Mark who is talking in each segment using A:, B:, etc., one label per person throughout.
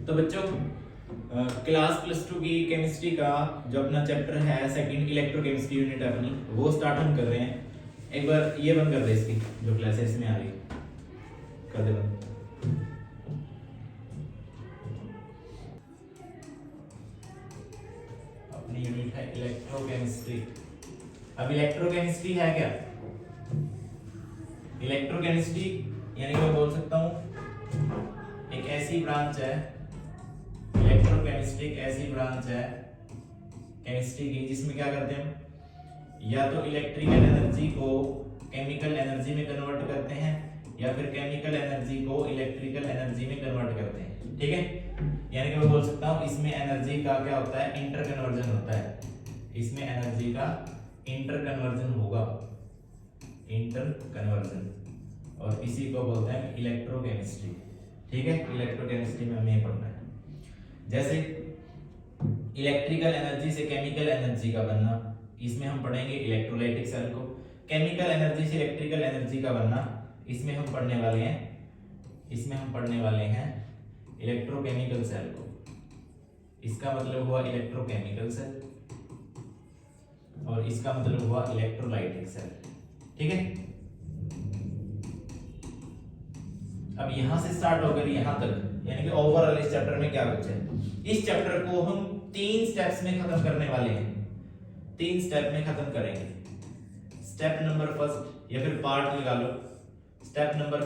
A: तो बच्चों क्लास +2 की केमिस्ट्री का जो अपना चैप्टर है सेकंड इलेक्ट्रोकेमिस्ट्री यूनिट है अपनी, वो स्टार्ट हम कर रहे हैं। एक बार ये बंद कर दे, इसकी जो क्लासेस में आ रही कर दे बंद। अपनी यूनिट है इलेक्ट्रोकेमिस्ट्री। अब इलेक्ट्रोकेमिस्ट्री है क्या? इलेक्ट्रोकेमिस्ट्री यानी कि मैं बोल सकता हूं एक ऐसी ब्रांच है, इलेक्ट्रोकेमिस्ट्री एक ऐसी ब्रांच है केमिस्ट्री की जिसमें क्या करते हैं हम, या तो इलेक्ट्रिकल एनर्जी को केमिकल एनर्जी में कन्वर्ट करते हैं या फिर केमिकल एनर्जी को इलेक्ट्रिकल एनर्जी में कन्वर्ट करते हैं। ठीक है, यानी कि मैं बोल सकता हूं इसमें एनर्जी का क्या होता है, इंटर कन्वर्जन होता है। इसमें एनर्जी का इंटर कन्वर्जन होगा, इंटर कन्वर्जन, और इसी को बोलते हैं इलेक्ट्रोकेमिस्ट्री। ठीक है, इलेक्ट्रोकेमिस्ट्री में हमें पढ़ना है। जैसे इलेक्ट्रिकल एनर्जी से केमिकल एनर्जी का बनना, इसमें हम पढ़ेंगे इलेक्ट्रोलाइटिक सेल को। केमिकल एनर्जी से इलेक्ट्रिकल एनर्जी का बनना, इसमें हम पढ़ने वाले हैं इलेक्ट्रोकेमिकल सेल को। इसका मतलब हुआ इलेक्ट्रोकेमिकल सेल और इसका मतलब हुआ इलेक्ट्रोलाइटिक सेल। ठीक है, अब यहां से स्टार्ट होकर यहां तक, यानी कि ओवरऑल इस चैप्टर में क्या कुछ है, इस चैप्टर को हम 3 स्टेप्स में खत्म करने वाले हैं। 3 स्टेप में खत्म करेंगे। स्टेप नंबर फर्स्ट, या फिर पार्ट निकालो, स्टेप नंबर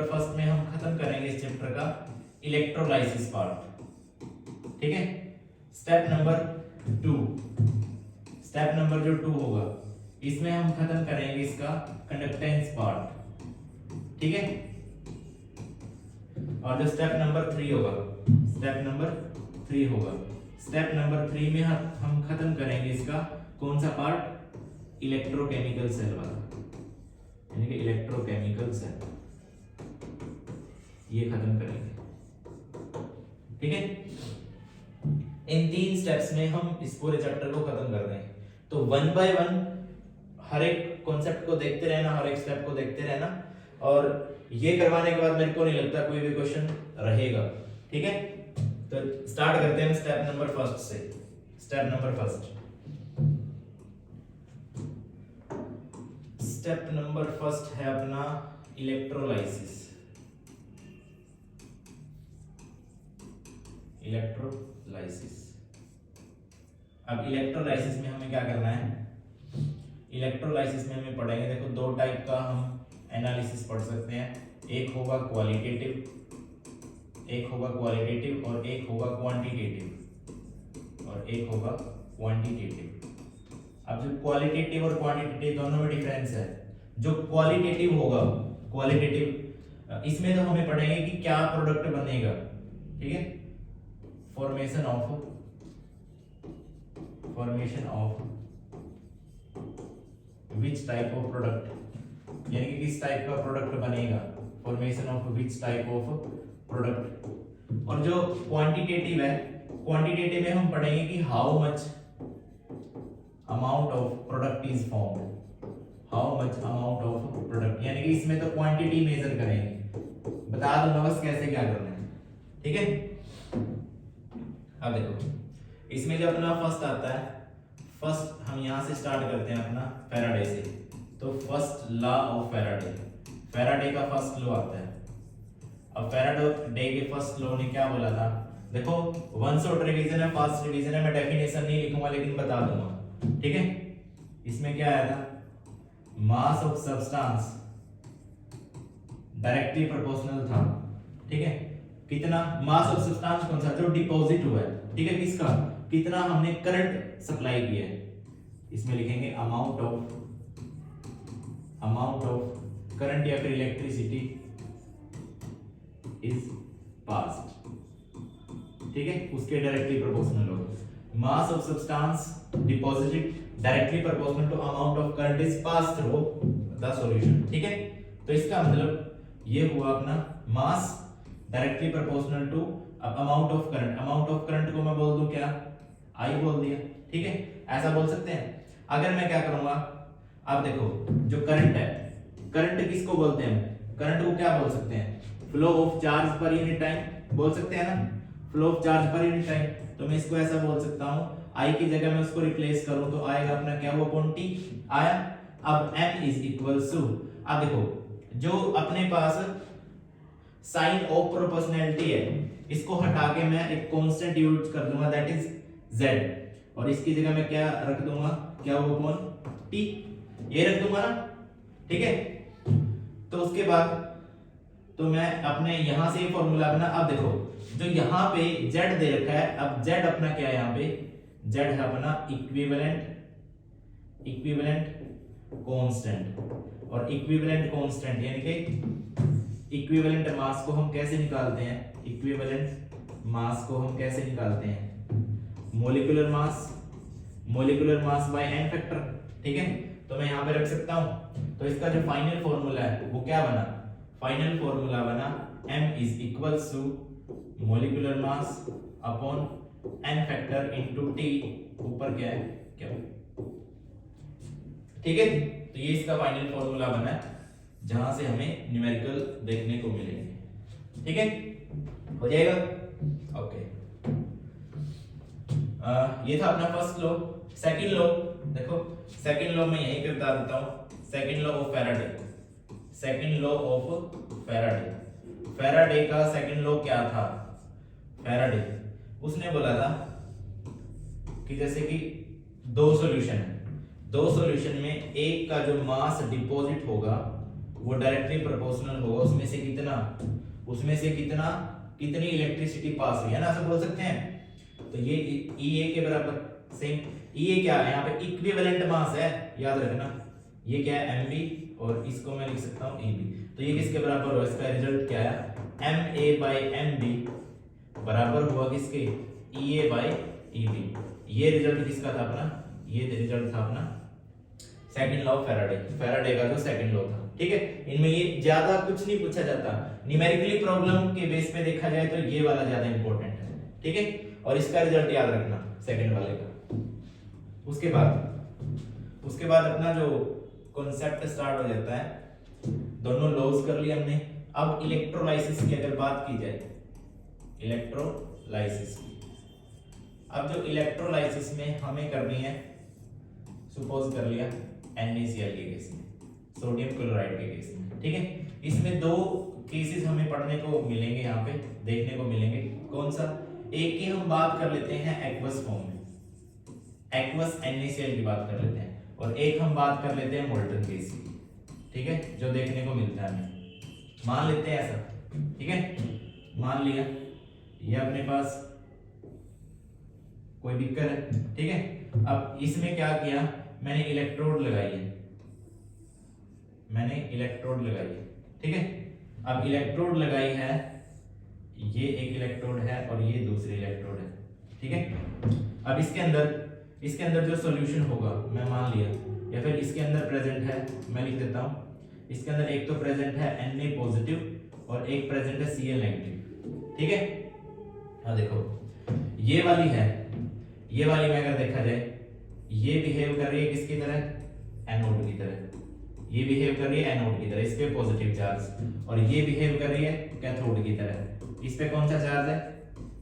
A: फर्स्ट में हम खत्म करेंगे इस चैप्टर का इलेक्ट्रोलाइसिस पार्ट। ठीक है, स्टेप नंबर 2 होगा, इसमें हम खत्म करेंगे इसका कंडक्टेंस पार्ट। ठीक है, और जो स्टेप नंबर 3 होगा, स्टेप नंबर 3 में हम खत्म करेंगे इसका कौन सा पार्ट, इलेक्ट्रोकेमिकल सेल वाला, यानी कि इलेक्ट्रोकेमिकल सेल, ये खत्म करेंगे। ठीक है, इन 3 स्टेप्स में हम इस पूरे चैप्टर को खत्म कर रहे हैं। तो 1 बाय 1 हर एक कॉन्सेप्ट को देखते रहना, हर एक स्टेप को देखते रहना, और ये करवाने के बाद मेरे को नहीं लगता कोई भी क्वेश्चन रहेगा। ठीक है, तो स्टार्ट करते हैं स्टेप नंबर फर्स्ट से। स्टेप नंबर फर्स्ट है अपना इलेक्ट्रोलाइसिस। अब इलेक्ट्रोलाइसिस में हमें क्या करना है, इलेक्ट्रोलाइसिस में हमें पढ़ेंगे, देखो 2 टाइप का हम एनालिसिस पढ़ सकते हैं। एक होगा क्वालिटेटिव और एक होगा क्वांटिटेटिव। अब जो क्वालिटेटिव और क्वांटिटेटिव दोनों में डिफरेंस है। जो क्वालिटेटिव होगा, इसमें तो हमें पढ़ेंगे कि क्या प्रोडक्ट बनेगा। ठीक है, formation of which type of product, यानी कि किस टाइप का प्रोडक्ट बनेगा, formation of which type of product. और जो क्वांटिटेटिव है, क्वांटिटेटिव में हम पढ़ेंगे कि how much amount of product is formed, यानी कि इसमें तो क्वांटिटी मेजर करेंगे। बता दूंगा बस कैसे क्या करना है। ठीक है, अब देखो इसमें जो अपना फर्स्ट आता है, फर्स्ट हम यहां से स्टार्ट करते हैं अपना फैराडे से। तो फर्स्ट लॉ ऑफ फैराडे का फर्स्ट लॉ आता है। अब फैराडे के फर्स्ट लॉ ने क्या बोला था, देखो वन शॉट रिवीजन है, फास्ट रिवीजन है, मैं डेफिनेशन नहीं लिखूंगा लेकिन बता दूंगा। ठीक है, इसमें क्या आया था, मास ऑफ सब्सटेंस डायरेक्टली प्रोपोर्शनल था। ठीक है, कितना मास ऑफ सब्सटेंस कौन सा, जो डिपॉजिट हुआ है। ठीक है, किसका, कितना हमने करंट सप्लाई किया है, इसमें लिखेंगे अमाउंट ऑफ करंट या फिर इलेक्ट्रिसिटी इज पास्ड। ठीक है, उसके डायरेक्टली प्रोपोर्शनल होगा। Mass of substance deposited directly proportional to amount of current is passed through the solution. ठीक है, तो इसका मतलब ये हुआ अपना mass directly proportional to amount of current को मैं बोल दूं क्या, आई बोल दिया। ठीक है, ऐसा बोल सकते हैं। अगर मैं क्या करूंगा, अब देखो जो करंट है, करंट किसको बोलते हैं, करंट को क्या बोल सकते हैं, flow of charge per unit time बोल सकते हैं ना। Flow of charge per unit time. तो मैं इसको ऐसा बोल सकता हूं, I की जगह मैं उसको रिप्लेस करूं तो आएगा अपना क्या हुआ, अपॉन T आया। अब m इज इक्वल्स टू, अब देखो जो अपने पास साइन ऑफ प्रोपोर्शनैलिटी है इसको हटा के मैं एक कांस्टेंट यूज कर दूंगा, दैट इज z, और इसकी जगह मैं क्या रख दूंगा, क्या हुआ, अपॉन T, ये रख दूंगा ना, ठीक है। तो उसके बाद तो मैं अपने यहां से ये फॉर्मूला बना। अब देखो जो यहाँ पे z दे रखा है, अब z अपना क्या है, यहाँ पे z है अपना इक्विवेलेंट कांस्टेंट, और इक्विवेलेंट कांस्टेंट यानी कि इक्विवेलेंट मास को हम कैसे निकालते हैं, इक्विवेलेंट मास को हम कैसे निकालते हैं, molecular mass by n factor, ठीक है। तो मैं यहाँ पे रख सकता हूँ, तो इसका जो फाइनल फॉर्मूला है वो क्या बना, फाइनल फॉर्मूला बना m is equals to molecular mass upon n factor into t, ऊपर क्या है, क्या, ठीक है। तो ये इसका फाइनल फॉर्मूला बना जहां से हमें न्यूमेरिकल देखने को मिलेंगे, ठीक है, हो जाएगा, ओके। ये था अपना फर्स्ट लॉ। सेकंड लॉ देखो, सेकंड लॉ मैं यहीं पे बता देता हूं, second law of Faraday, second law of Faraday, Faraday का सेकंड लॉ क्या था, फैराडे उसने बोला था कि जैसे कि दो सॉल्यूशन है, दो सॉल्यूशन में एक का जो मास डिपॉजिट होगा वो डायरेक्टली प्रोपोर्शनल होगा उसमें से कितनी इलेक्ट्रिसिटी पास हुई है ना, ऐसा बोल सकते हैं। तो ये EA के बराबर, सेम EA क्या है, यहाँ पे इक्विवेलेंट मास है, याद रखना, ये क्या है MB, और इसको मैं लिख सकता हूँ EB। तो ये किसके बराबर हुआ, इसका रिजल्ट क्या है, MA बाई MB बराबर हुआ किसके, EA बाई EB। ये रिजल्ट किसका था अपना, ये रिजल्ट था अपना second law of Faraday, Faraday का जो सेकंड लॉ था, ठीक है। इनमें ये ज्यादा कुछ नहीं पूछा जाता, न्यूमेरिकली प्रॉब्लम के बेस पे देखा जाए तो ये वाला ज्यादा इंपॉर्टेंट है, ठीक है। और इसका रिजल्ट याद रखना सेकंड वाले का। उसके बाद अपना जो कॉन्सेप्ट स्टार्ट हो जाता है, दोनों लॉज कर लिए हमने। अब इलेक्ट्रोलाइसिस की अगर बात की जाए, इलेक्ट्रोलाइसिस की, अब जो इलेक्ट्रोलाइसिस में हमें करनी है, सपोज कर लिया NaCl के केस में, सोडियम क्लोराइड के केस में, ठीक है। इसमें दो केसेस हमें पढ़ने को मिलेंगे, यहाँ पे देखने को मिलेंगे। कौन सा, एक की हम बात कर लेते हैं एक्वस फॉर्म में, एक्वस NaCl की बात कर लेते हैं, और एक हम बात कर लेते हैं मोल्टन केस की, ठीक है, जो देखने को मिलता है हमें, मान लेते हैं ऐसा, ठीक है। मान लिया ये अपने पास कोई बीकर है, ठीक है। अब इसमें क्या किया, मैंने इलेक्ट्रोड लगाई है, ठीक है। अब इलेक्ट्रोड लगाई है, ये एक इलेक्ट्रोड है और ये दूसरी इलेक्ट्रोड है, ठीक है। अब इसके अंदर जो सॉल्यूशन होगा, मैं मान लिया, या फिर इसके अंदर प्रेजेंट है, मैं लिख देता हूं, इसके अंदर एक तो प्रेजेंट है Na पॉजिटिव और एक प्रेजेंट है Cl नेगेटिव, ठीक है। अब देखो ये वाली में अगर देखा जाए, ये बिहेव कर रही है किसकी तरह, एनोड की तरह, ये बिहेव कर रही है एनोड की तरह, इस पे पॉजिटिव चार्ज, और ये बिहेव कर रही है कैथोड की तरह, इस पे कौन सा चार्ज है,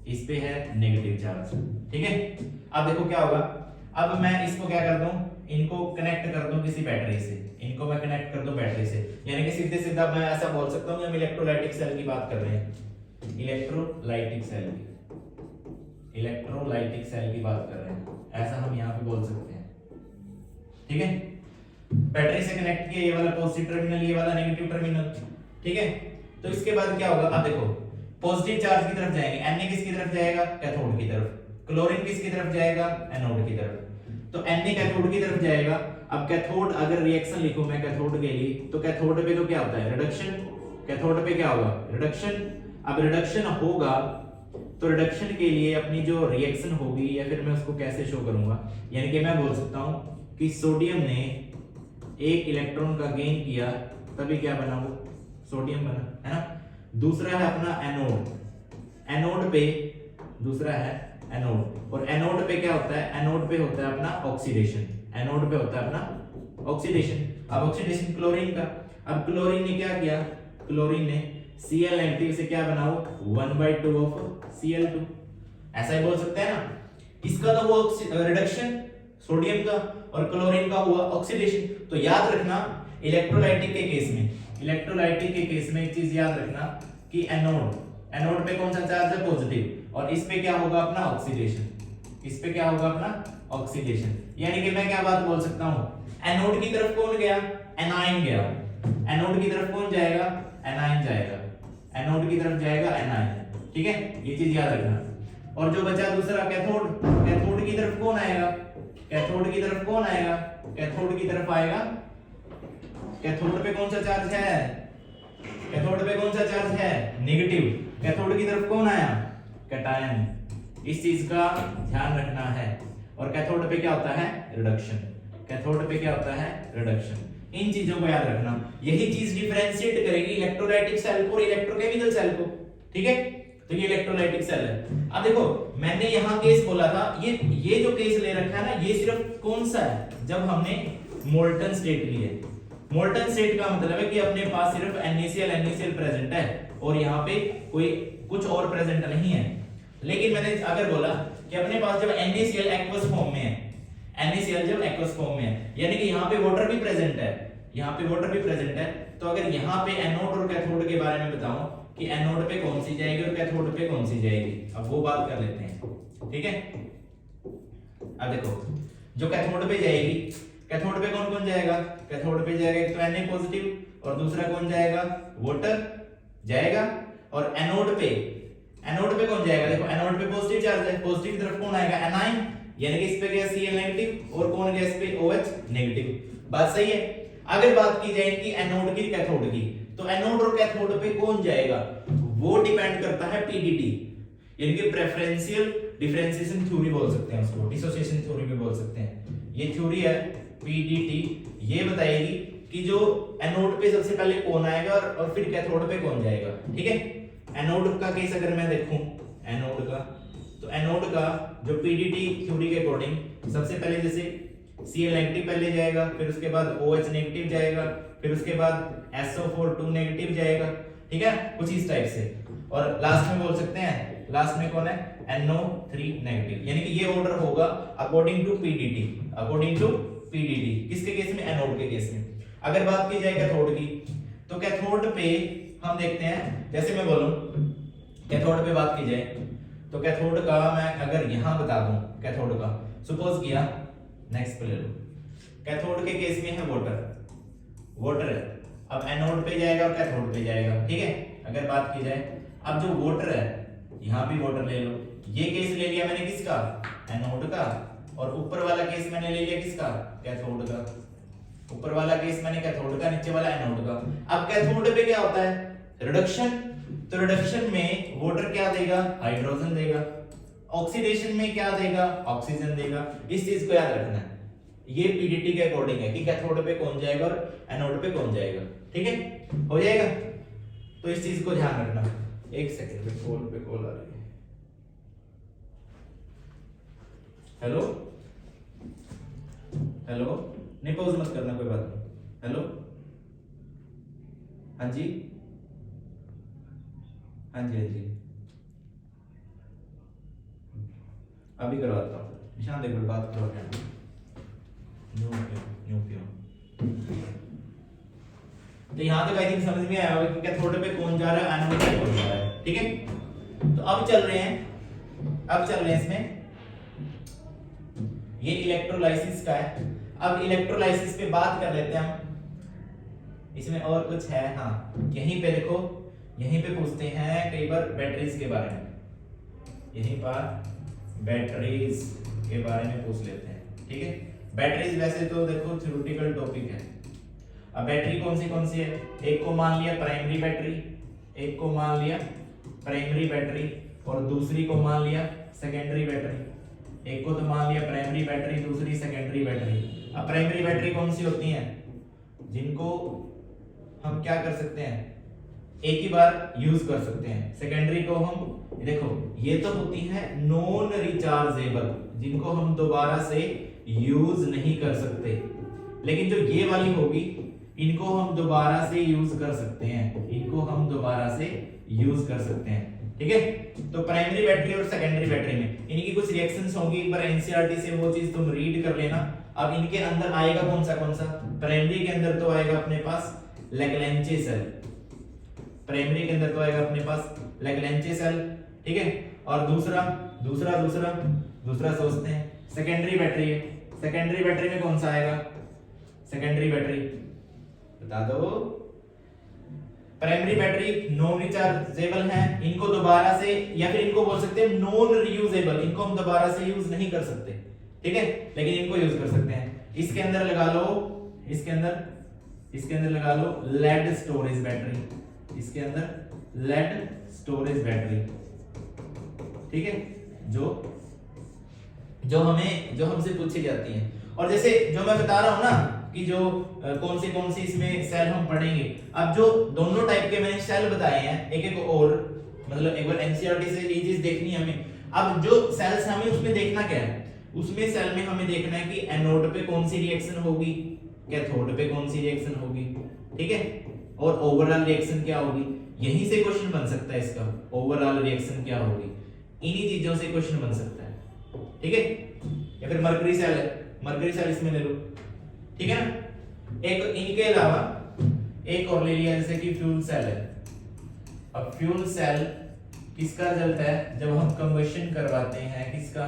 A: इस पे है नेगेटिव चार्ज, ठीक है। अब देखो क्या होगा, अब मैं इसको क्या कर दूं, इनको कनेक्ट कर दूं किसी बैटरी से, इनको मैं कनेक्ट कर दूं बैटरी से, यानी कि सीधे सीधा मैं ऐसा बोल सकता हूं कि हम इलेक्ट्रोलाइटिक सेल की बात कर रहे हैं, इलेक्ट्रोलाइटिक सेल की बात कर रहे हैं, ऐसा हम यहाँ पे बोल सकते हैं, ठीक है। बैटरी से कनेक्ट किया, ये वाला पॉजिटिव टर्मिनल, ये वाला नेगेटिव टर्मिनल, ठीक है। तो इसके बाद क्या होगा, अब देखो पॉजिटिव चार्ज की तरफ जाएंगे, Na किसकी तरफ जाएगा, कैथोड की तरफ, क्लोरीन किसकी तरफ जाएगा, एनोड की तरफ, तो Na कैथोड की तरफ जाएगा। अब कैथोड अगर रिएक्शन लिखूं मैं कैथोड के लिए, तो कैथोड पे तो क्या होता है, रिडक्शन, कैथोड पे क्या होगा, रिडक्शन। अब रिडक्शन होगा तो रिडक्शन के लिए अपनी जो रिएक्शन होगी, या फिर मैं उसको कैसे शो करूंगा, यानी कि मैं बोल सकता हूं कि सोडियम ने एक इलेक्ट्रॉन का गेन किया, तभी क्या बना, वो सोडियम बना, है ना। दूसरा है अपना एनोड पे, दूसरा है एनोड, और एनोड पे क्या होता है, एनोड पे होता है अपना ऑक्सीडेशन, एनोड पे होता है अपना ऑक्सीडेशन। अब ऑक्सीडेशन क्लोरीन का, अब क्लोरीन ने क्या किया, क्लोरीन ने Cl नेगेटिव से क्या बनाओ 1/2 ऑफ Cl2, ऐसा ही बोल सकते हैं ना। इसका तो हुआ रिडक्शन सोडियम का और क्लोरीन का हुआ ऑक्सीडेशन। तो याद रखना इलेक्ट्रोलाइटिक के केस में, इलेक्ट्रोलाइटिक के केस में एक चीज याद रखना कि एनोड पे कौन सा चार्ज है पॉजिटिव, और इस पे क्या होगा अपना ऑक्सीडेशन, इस पे क्या होगा अपना ऑक्सीडेशन। यानी कि मैं क्या बात बोल सकता हूं, एनोड की तरफ कौन गया एनाइन गया, एनोड की तरफ कौन जाएगा एनाइन जाएगा, एनोड की तरफ जाएगा एनाइन, ठीक है, ये चीज याद रखना। और जो बचा दूसरा कैथोड, कैथोड की तरफ कौन आएगा, कैथोड की तरफ कौन आएगा, कैथोड की तरफ आएगा, कैथोड पे कौन सा चार्ज है, कैथोड पे कौन सा चार्ज है नेगेटिव, कैथोड की तरफ कौन आया कैटायन। इस चीज का ध्यान रखना है। और कैथोड पे क्या होता है रिडक्शन, कैथोड पे क्या होता है रिडक्शन। इन चीजों को याद रखना, यही चीज डिफरेंशिएट करेगी इलेक्ट्रोलाइटिक सेल को और इलेक्ट्रोकेमिकल सेल को, ठीक है। तो ये इलेक्ट्रोलाइटिक सेल है। अब देखो मैंने यहाँ केस बोला था, ये जो केस ले रखा है ना, ये सिर्फ कौन सा है जब हमने मोल्टन स्टेट ली है। मोल्टन स्टेट का मतलब है कि अपने पास सिर्फ NaCl प्रेजेंट है और यहाँ पे कोई कुछ और प्रेजेंट नहीं है। लेकिन मैंने अगर बोला कि अपने पास जब NaCl एक्वस फॉर्म में है, NaCl जब एक्वस फॉर्म में है, यानी कि यहाँ पे वाटर भी प्रेजेंट है, यहाँ पे वाटर भी प्रेजेंट है। तो अगर यहाँ पे एनोड और कैथोड के बारे में बताऊं कि एनोड पे कौन सी जाएगी और कैथोड पे कौन सी जाएगी, अब वो बात कर लेते हैं, ठीक है। अब देखो जो कैथोड पे जाएगी, कैथोड पे कौन कौन जाएगा, कैथोड पे जाएगा एक तो Na पॉजिटिव और दूसरा कौन जाएगा वाटर जाएगा। और एनोड पे कौन जाएगा, देखो एनोड पे पॉजिटिव चार्ज है, पॉजिटिव की तरफ कौन आएगा एनाइन, यानी कि इस पे गया Cl नेगेटिव और कौन गया इस पे OH नेगेटिव। बात सही है। अगर बात की जाए कि एनोड की कैथोड की, तो एनोड और कैथोड पे कौन जाएगा वो डिपेंड करता है PDT, यानी कि प्रेफरेंशियल डिफरेंशिएशन थ्योरी बोल सकते हैं उसको, डिसोसिएशन थ्योरी भी बोल सकते हैं। ये थ्योरी है PDT, ये बताएगी कि जो एनोड पे सबसे पहले कौन आएगा और फिर कैथोड पे कौन जाएगा, ठीक है। एनोड का केस अगर मैं देखूं, एनोड का, तो एनोड का जो PDT थ्योरी के अकॉर्डिंग सबसे पहले जैसे Cl नेगेटिव पहले जाएगा, फिर उसके बाद OH नेगेटिव जाएगा, फिर उसके बाद SO4 नेगेटिव जाएगा, ठीक है, कुछ इस टाइप से। और लास्ट में बोल सकते हैं, लास्ट में कौन है NO3 नेगेटिव, यानी कि ये ऑर्डर होगा according to PDT, according to PDT। किसके केस में एनोड के केस में। अगर बात की जाए कैथोड की, तो कैथोड पे हम देखते हैं, जैसे मैं बोलूं कैथोड पे बात की जाए तो कैथोड का मैं अगर यहां बता दूं, कैथोड का सपोज किया नेक्स्ट पे ले लो, कैथोड के केस में है वाटर है। अब एनोड पे जाएगा और कैथोड पे जाएगा, ठीक है। अगर बात की जाए अब जो वाटर है, यहां भी वाटर ले लो, ये केस ले लिया मैंने किसका एनोड का, और ऊपर वाला केस मैंने ले लिया किसका कैथोड का, ऊपर वाला केस मैंने कैथोड का, नीचे वाला एनोड का। अब कैथोड पे क्या होता है रिडक्शन, तो रिडक्शन में वाटर क्या देगा हाइड्रोजन देगा, ऑक्सीडेशन में क्या देगा ऑक्सीजन देगा। इस चीज को याद रखना है, ये PDT के अकॉर्डिंग है कि कैथोड पे कौन जाएगा और एनोड पे कौन जाएगा, ठीक है, हो जाएगा। तो इस चीज को ध्यान रखना। एक सेकंड पे कॉल आ रही है। हेलो हेलो, नहीं पॉज मत करना, कोई बात नहीं। हेलो, हाँ जी हाँ जी हाँ जी, अभी करवाता हूँ। निशान देखो बात करो, न्यू पियो। तो यहाँ तक आई थिंक समझ में आया होगा कि कैथोड पे कौन जा रहा है एनोड पे कौन जा रहा है, ठीक है। तो अब चल रहे हैं इसमें, ये इलेक्ट्रोलाइसिस का है। अब इलेक्ट्रोलाइसिस पे बात कर लेते हैं हम, इसमें और कुछ है, हाँ यहीं पे देखो, यहीं पे पूछते हैं कई बार बैटरीज के बारे में, यहीं पर बैटरीज के बारे में पूछ लेते हैं, ठीक है। बैटरीज वैसे तो देखो थ्योरेटिकल टॉपिक है। अब बैटरी कौन सी है, एक को मान लिया प्राइमरी बैटरी, एक को मान लिया प्राइमरी बैटरी और दूसरी को मान लिया सेकेंडरी बैटरी। एक को तो मान लिया प्राइमरी बैटरी, दूसरी सेकेंडरी बैटरी। अब प्राइमरी बैटरी कौन सी होती हैं, जिनको हम क्या कर सकते हैं एक ही बार यूज कर सकते हैं। सेकेंडरी को हम देखो, ये तो होती है नॉन रिचार्जेबल, जिनको हम दोबारा से यूज नहीं कर सकते। लेकिन जो ये वाली होगी इनको हम दोबारा से यूज कर सकते हैं, इनको हम दोबारा से यूज कर सकते हैं। ठीक है, तो प्राइमरी बैटरी और सेकेंडरी बैटरी में इनकी कुछ रिएक्शंस होंगी, एक बार एनसीईआरटी से वो चीज तुम रीड कर लेना। अब इनके अंदर आएगा कौन सा प्राइमरी के अंदर तो आएगा अपने पास लैग्रैंज सेल, प्राइमरी के अंदर तो आएगा अपने पास लैग्रैंज सेल। ठीक है, और दूसरा दूसरा दूसरा दूसरा सोचते हैं सेकेंडरी बैटरी है, सेकेंडरी बैटरी में कौन सा आएगा, सेकेंडरी बैटरी बता दो। प्राइमरी बैटरी नॉन रिचार्जेबल है, इनको दोबारा से या फिर इनको बोल सकते हैं नॉन रीयूजेबल, इनको हम दोबारा से यूज नहीं कर सकते। ठीक है, लेकिन इनको यूज कर सकते हैं। इसके अंदर लगा लो, इसके अंदर लगा लो लेड स्टोरेज बैटरी, इसके अंदर लेड स्टोरेज बैटरी। ठीक है, जो हमसे पूछी जाती है। और जैसे जो मैं बता रहा हूं ना कि जो कौन सी इसमें सेल हम पढ़ेंगे। अब जो दोनों टाइप के मैंने सेल बताए हैं, एक एक और मतलब एक बार एनसीईआरटी से ये चीज देखनी है हमें। अब जो सेल्स हमें उसमें देखना क्या है, उसमें सेल में हमें देखना है कि एनोड पे कौन सी रिएक्शन होगी, कैथोड पे कौन सी रिएक्शन होगी। ठीक है, और ओवरऑल रिएक्शन क्या होगी, यहीं से क्वेश्चन बन सकता है इसका, ओवरऑल रिएक्शन क्या होगी, इन्हीं चीजों से क्वेश्चन बन सकता है। ठीक है, या फिर मरकरी सेल है, मरकरी सेल इसमें ले लो। ठीक है ना, एक इनके अलावा एक और ले लिया जैसे कि फ्यूल सेल है। अब फ्यूल सेल किसका रिजल्ट है, जब हम कंबशन करवाते हैं, किसका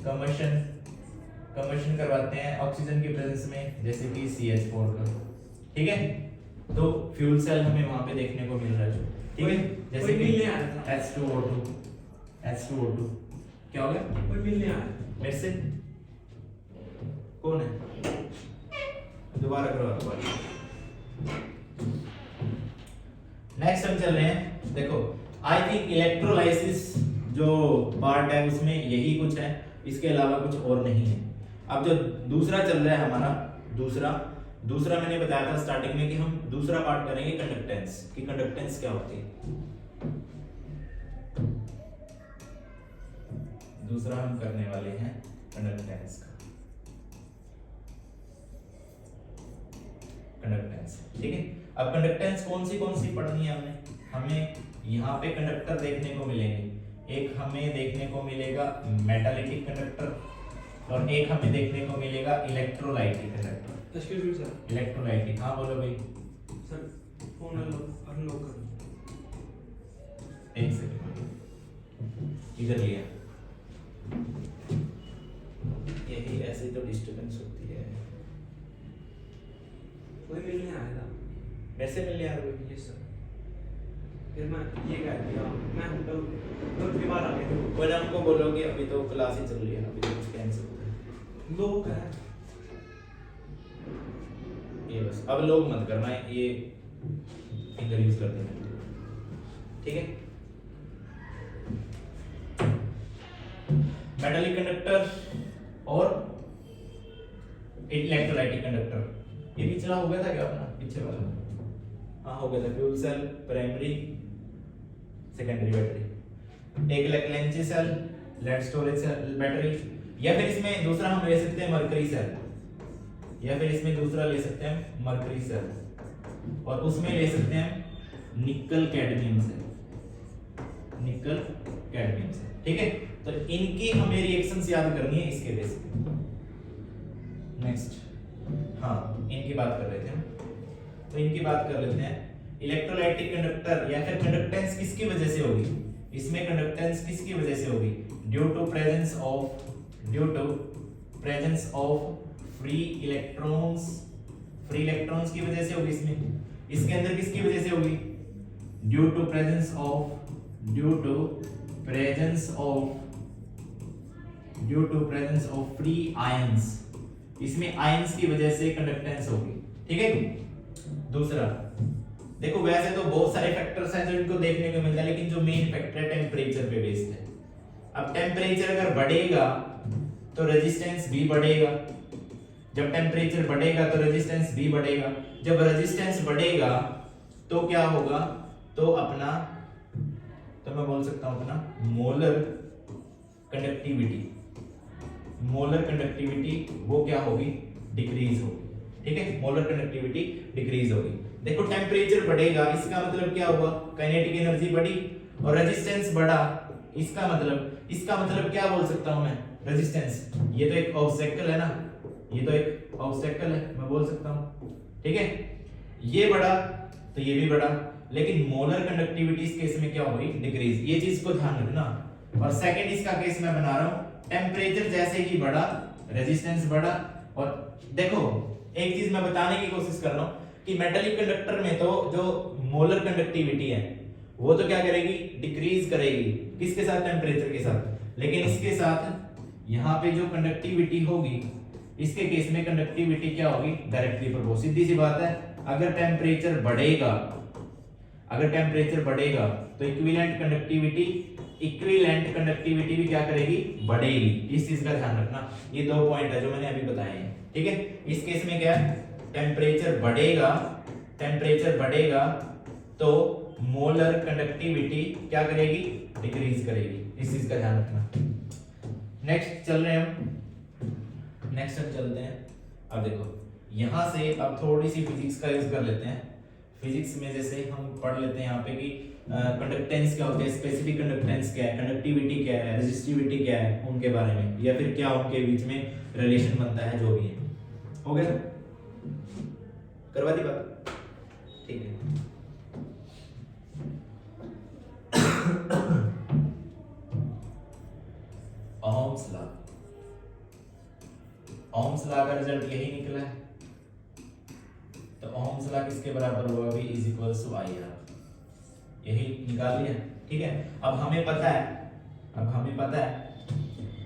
A: कंबशन करवाते हैं ऑक्सीजन की प्रेजेंस में, जैसे कि CH4 का। ठीक है, तो फ्यूल सेल हमें वहां पे देखने को मिल रहा है। ठीक है, जैसे कि H2O2 क्या हो गया,
B: कोई मिलने आया
A: मेरे से कौन है, दोबारा करो। नेक्स्ट हम चल रहे हैं, देखो आई थिंक इलेक्ट्रोलाइसिस जो पार्ट है उसमें यही कुछ है, इसके अलावा कुछ और नहीं है। अब जो दूसरा चल रहा है हमारा, दूसरा मैंने बताया था स्टार्टिंग में कि हम दूसरा पार्ट करेंगे कंडक्टेंस, कि कंडक्टेंस क्या होती है। दूसरा हम करने वाले हैं कंडक्टेंस का, कंडक्टेंस। ठीक है, अब कंडक्टेंस कौन सी पढ़नी है हमें यहाँ पे कंडक्टर देखने को मिलेंगे। एक हमें देखने को मिलेगा मेटालिटिक कंडक्टर और एक हमें देखने को मिलेगा electrolytic conductor.
B: Excuse me sir,
A: electrolytic, हाँ बोलो भाई।
B: सर फोन अनलॉक करो,
A: एक सेकंड, इधर लिया, यही ऐसे तो डिस्टरबेंस होती है।
B: कोई मिलने आया था,
A: मेरे से मिलने आ रहा है।
B: यस सर, फिर मैं ये कह दिया, मैं तो के बाद आ गया।
A: कोई ना, हमको बोलो कि अभी तो क्लास ही चल रही है, अभी तो कुछ कैंसिल हो गया।
B: लोग है
A: ये बस, अब लोग मत करना, ये फिंगर यूज करते हैं। ठीक है, मेटालिक कंडक्टर और इलेक्ट्रोलाइटिक कंडक्टर। ये पिछला हो गया था क्या अपना, पीछे वाला? हाँ हो गया था। Fuel cell, primary, secondary battery, एक Leclanche cell, lead storage cell battery, या फिर इसमें दूसरा हम ले सकते हैं मरकरी सेल, या फिर इसमें दूसरा ले सकते हैं मरकरी सेल, और उसमें ले सकते हैं nickel cadmium cell, nickel cadmium cell. ठीक है, तो इनकी हमें रिएक्शंस याद करनी है इसके बेस पे। नेक्स्ट, हाँ इनकी बात कर रहे थे हम, तो इनकी बात कर लेते हैं। इलेक्ट्रोलाइटिक कंडक्टर या फिर कंडक्टेंस किसकी वजह से होगी, इसमें कंडक्टेंस किसकी वजह से होगी, due to presence of free electrons की वजह से होगी। इसके अंदर किसकी वजह से होगी, due to presence of free ions, इसमें आयंस की वजह से कंडक्टेंस होगी। ठीक है, दूसरा देखो, वैसे तो बहुत सारे फैक्टर्स हैं जो इनको देखने को मिलता है, लेकिन जो मेन फैक्टर है टेम्परेचर पे बेस्ड है। अब टेम्परेचर अगर बढ़ेगा तो रेजिस्टेंस भी बढ़ेगा, जब टेम्परेचर बढ़ेगा तो रेजिस्टेंस भी बढ़ेगा, जब रेजिस्टेंस बढ़ेगा तो क्या होगा, तो अपना, तो मैं बोल सकता हूं अपना मोलर कंडक्टिविटी वो क्या होगी, डिक्रीज होगी। ठीक है, मोलर कंडक्टिविटी डिक्रीज होगी। देखो टेम्परेचर बढ़ेगा, इसका मतलब क्या हुआ, काइनेटिक एनर्जी बढ़ी, और रेजिस्टेंस बढ़ा, इसका मतलब क्या बोल सकता हूं मैं, रेजिस्टेंस, ये तो एक ऑब्स्टेकल है ना, ये तो एक ऑब्स्टेकल है, मैं बोल सकता हूं, ठीक है, ये बढ़ा तो ये भी बढ़ा, लेकिन मोलर कंडक्टिविटी इस केस में क्या होगी, डिक्रीज, ये चीज को ध्यान रखना। और सेकंड इसका केस मैं बना रहा हूं, टेम्परेचर जैसे ही बढ़ा रेजिस्टेंस बढ़ा। और देखो एक चीज मैं बताने की कोशिश कर रहा हूं कि मेटालिक कंडक्टर में तो जो मोलर कंडक्टिविटी है वो तो क्या करेगी, डिक्रीज करेगी, किसके साथ, टेम्परेचर के साथ, लेकिन इसके साथ यहाँ पे जो कंडक्टिविटी होगी, इसके केस में कंडक्टिविटी क्या होगी, डायरेक्टली प्रोपोर्शनल। सीधी सी बात है, अगर टेम्परेचर बढ़ेगा तो इक्विवेलेंट कंडक्टिविटी भी क्या करेगी, बढ़ेगी। इस चीज का ध्यान रखना, ये दो पॉइंट है जो मैंने अभी बताए हैं, ठीक है। इस केस में क्या है, टेम्परेचर बढ़ेगा तो मोलर कंडक्टिविटी क्या करेगी, डिक्रीज करेगी, इस चीज का ध्यान रखना। नेक्स्ट चलते हैं। अब देखो यहां से अब थोड़ी सी फिजिक्स का यूज कर लेते हैं। फिजिक्स में जैसे हम पढ़ लेते हैं यहाँ पे कि कंडक्टेंस क्या होता है, स्पेसिफिक कंडक्टेंस क्या है, कंडक्टिविटी क्या है, रेजिस्टिविटी क्या है, उनके बारे में, या फिर क्या उनके बीच में रिलेशन बनता है, जो भी है। हो गया, करवा दी बात, ठीक है। ओम्स लॉ का रिजल्ट यही निकला है, तो ओम्स लॉ किसके बराबर हुआ, V is equals to IR, यही निकाल लिया, ठीक है। अब हमें पता है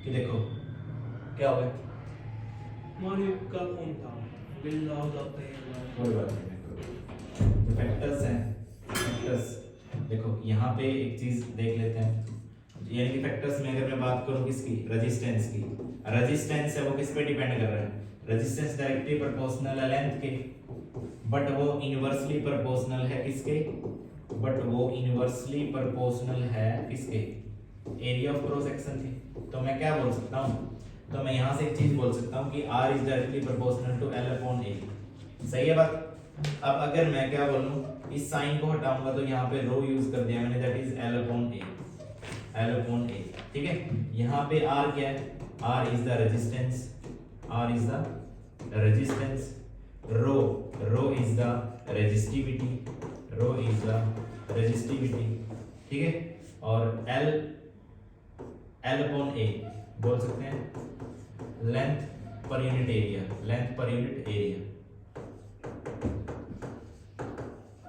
A: कि देखो क्या हो गया,
B: मानियो का कौन था, बिल्ला हो जाता है,
A: कोई बात नहीं, जो फैक्टर्स हैं, देखो यहाँ पे एक चीज देख लेते हैं, यानी कि फैक्टर्स में अगर मैं बात करूं किसकी, रेजिस्टेंस की, रेजिस्टेंस है वो किस पे डिपेंड कर रहा है, रेजिस्टेंस डायरेक्टली प्रोपोर्शनल है लेंथ के, बट वो इनवर्सली प्रोपोर्शनल है किसके, एरिया ऑफ क्रॉस सेक्शन के। तो मैं क्या बोल सकता हूँ, तो मैं यहाँ से एक चीज बोल सकता हूँ कि R is directly proportional to L/A, सही है बात। अब अगर मैं क्या बोलूँ, इस साइन को हटाऊंगा तो यहाँ पे रो यूज कर दिया मैंने, दैट इज L/A, ठीक है। यहाँ पे R क्या है, R is the resistance, rho is the resistivity, ठीक है। और L/A बोल सकते हैं लेंथ पर यूनिट एरिया,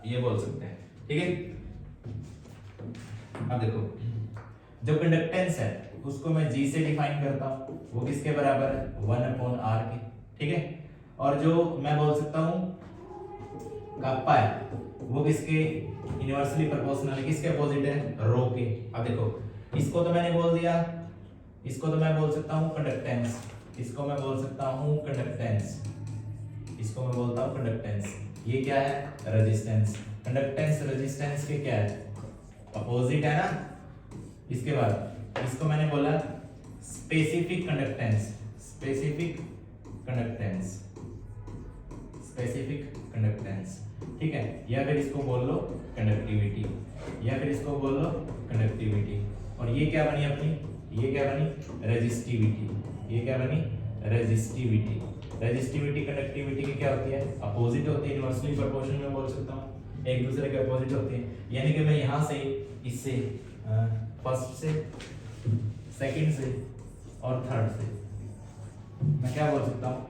A: ये बोल सकते हैं, ठीक है। अब देखो जो कंडक्टेंस है उसको मैं G से डिफाइन करता हूं, वो किसके बराबर है, 1/R के, ठीक है। और जो मैं बोल सकता हूं काप्पा है वो किसके, इनवर्सली प्रोपोर्शनल है, किसके अपोजिट है, रो के। अब देखो इसको तो मैंने बोल दिया, इसको तो मैं बोल सकता हूं कंडक्टेंस, इसको मैं बोल सकता हूं कंडक्टेंस, ये क्या है, रेजिस्टेंस। कंडक्टेंस रेजिस्टेंस के क्या है, अपोजिट है ना। इसके बाद इसको मैंने बोला स्पेसिफिक कंडक्टेंस, ठीक है। या फिर इसको बोल लो कंडक्टिविटी, और ये क्या बनी अपनी, रेजिस्टिविटी कंडक्टिविटी की क्या होती है, अपोजिट होती है, इनवर्सली प्रोपोर्शनल में बोल सकता हूँ, एक दूसरे के अपोजिट होते हैं। यानी कि मैं यहाँ से इससे फर्स्ट से, सेकंड से और थर्ड से मैं क्या बोल सकता हूँ,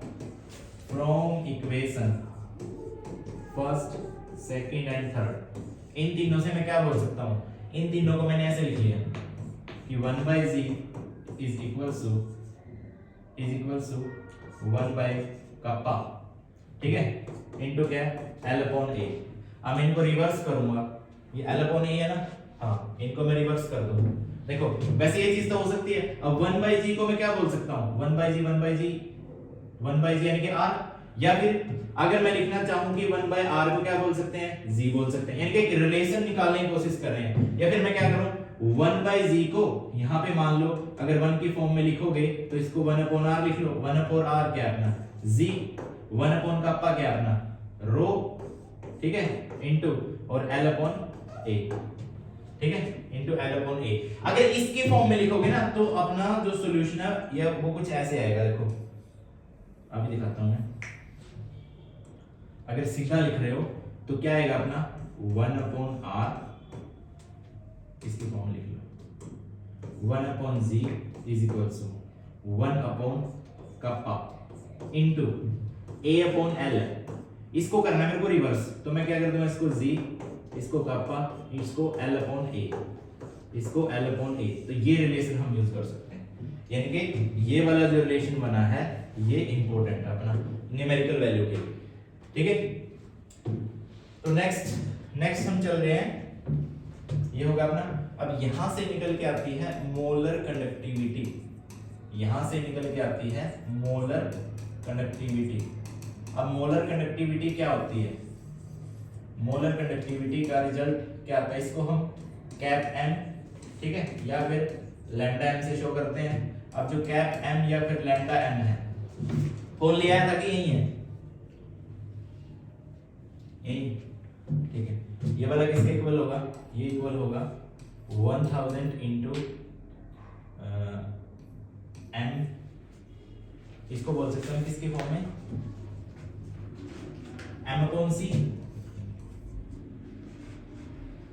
A: from equation first, second and third, इन तीनों से मैं क्या बोल सकता हूँ, इन तीनों को मैंने ऐसे लिख लिया कि 1/G is equals to 1/kappa, ठीक है, इनटू क्या है, L/A। अब मैं इनको रिवर्स करूंगा, ये L/A है ना, हाँ, इनको मैं रिवर्स कर दूं। देखो वैसे ये चीज तो हो सकती है। अब 1/G को मैं क्या बोल सकता हूँ, 1/G यानी कि R, या फिर अगर मैं लिखना चाहूं कि 1/R को क्या बोल सकते हैं, G बोल सकते हैं, यानी कि एक रिलेशन निकालने की कोशिश कर रहे हैं। या फिर मैं क्या करूं, 1/G को यहाँ पे मान लो अगर 1 की फॉर्म में लिखोगे तो इसको 1/R लिख लो, 1/R क्या है अपना G, 1 अपॉन कप्पा क्या अपना रो, ठीक है, इनटू और L अपॉन ए, ठीक है, इनटू L अपॉन ए। अगर इसके फॉर्म में लिखोगे ना तो अपना जो सॉल्यूशन है ये वो कुछ ऐसे आएगा, देखो अभी दिखाता हूं मैं। अगर सीधा लिख रहे हो तो क्या आएगा अपना 1 अपॉन r, इसके फॉर्म लिख लो 1 upon z is equals to 1 upon kappa into a upon l। इसको करना है मेरे को रिवर्स, तो मैं क्या कर दूंगा, इसको z, इसको कप्पा, इसको L अपॉन a, इसको L अपॉन a। तो ये रिलेशन हम यूज कर सकते हैं, यानी कि ये वाला जो रिलेशन बना है ये इंपॉर्टेंट है अपना न्यूमेरिकल वैल्यू के लिए, ठीक है। तो नेक्स्ट हम चल रहे हैं, ये होगा अपना, अब यहां से निकल के आती है मोलर कंडक्टिविटी, यहां से निकल के आती है मोलर कंडक्टिविटी। अब मोलर कंडक्टिविटी क्या होती है, मोलर कंडक्टिविटी का रिजल्ट क्या आता है, इसको हम कैप m, ठीक है, या फिर लैम्डा m से शो करते हैं। अब जो कैप m या फिर लैम्डा m है कौन ले आया था कि यही है, यही, ठीक है। ये वाला किसके इक्वल होगा, ये इक्वल होगा 1000 इंटू m, इसको बोल सकते हैं किसके फॉर्म में m अपॉन c।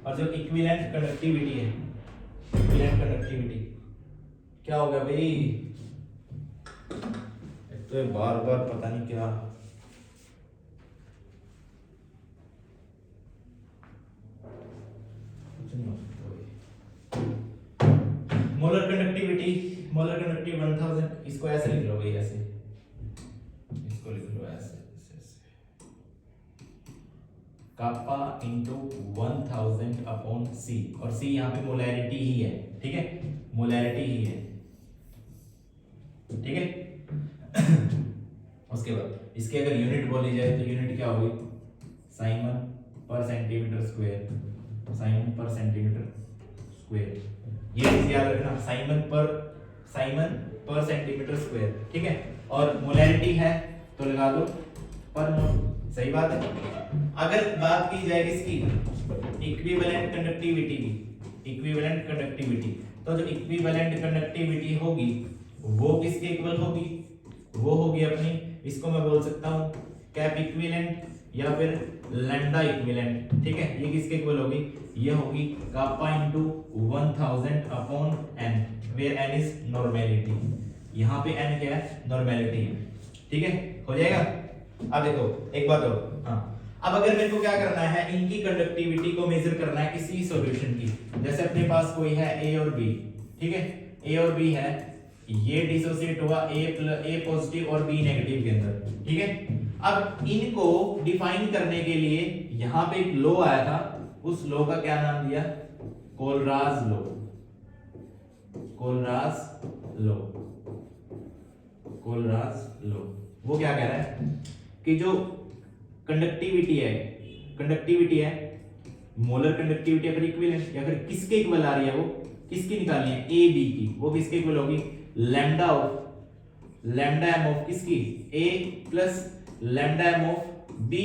A: और जो इक्विवेलेंट कंडक्टिविटी है, इक्विवेलेंट कंडक्टिविटी क्या होगा भाई, एक तो बार बार पता नहीं क्या, कुछ नहीं हो सकता। मोलर कंडक्टिविटी 1000, इसको ऐसे लिख लो भाई, ऐसे इसको लिख लो ऐसे कप्पा इंटू 1000 अपॉन सी, और सी यहाँ पे मोलैरिटी ही है, ठीक है, मोलैरिटी ही है, ठीक है। उसके बाद इसके अगर यूनिट बोली जाए तो यूनिट क्या होगी, साइमन पर सेंटीमीटर स्क्वायर, साइमन पर सेंटीमीटर स्क्वायर, ये चीज याद रखना, साइमन पर सेंटीमीटर स्क्वायर, ठीक है। और मोलैरिटी है तो लगा दो पर मोल, सही बात है। अगर बात की जाए किसकी, इक्विवेलेंट कंडक्टिविटी की, इक्विवेलेंट कंडक्टिविटी, तो जो इक्विवेलेंट कंडक्टिविटी होगी वो किसके इक्वल होगी, वो होगी अपनी, इसको मैं बोल सकता हूं कैप इक्विवेलेंट या फिर लैम्डा इक्विवेलेंट, ठीक है। ये किसके इक्वल होगी, ये होगी kappa into 1000 upon n, where n is normality, यहां पे n क्या है, नॉर्मेलिटी है, ठीक है, हो जाएगा। अब देखो एक बात और, हाँ, अब अगर मेरे को क्या करना है, इनकी कंडक्टिविटी को मेजर करना है किसी सॉल्यूशन की, जैसे अपने पास कोई है A और B, ठीक है, A और B है, ये डिसोसिएट हुआ A पॉजिटिव और B नेगेटिव के अंदर, ठीक है। अब इनको डिफाइन करने के लिए यहां पे एक लॉ आया था, उस लॉ का क्या नाम दिया, कोलराज लॉ, कोलराज लॉ, कोलराज लॉ। वो क्या कह रहा है कि जो कंडक्टिविटी है मोलर कंडक्टिविटी या फिर इक्विवेलेंट या फिर किसके इक्वल आ रही है, वो किसकी निकालनी है, ए बी की, वो किसके इक्वल होगी, लैम्डा एम ऑफ किसकी, A plus lambda M of B.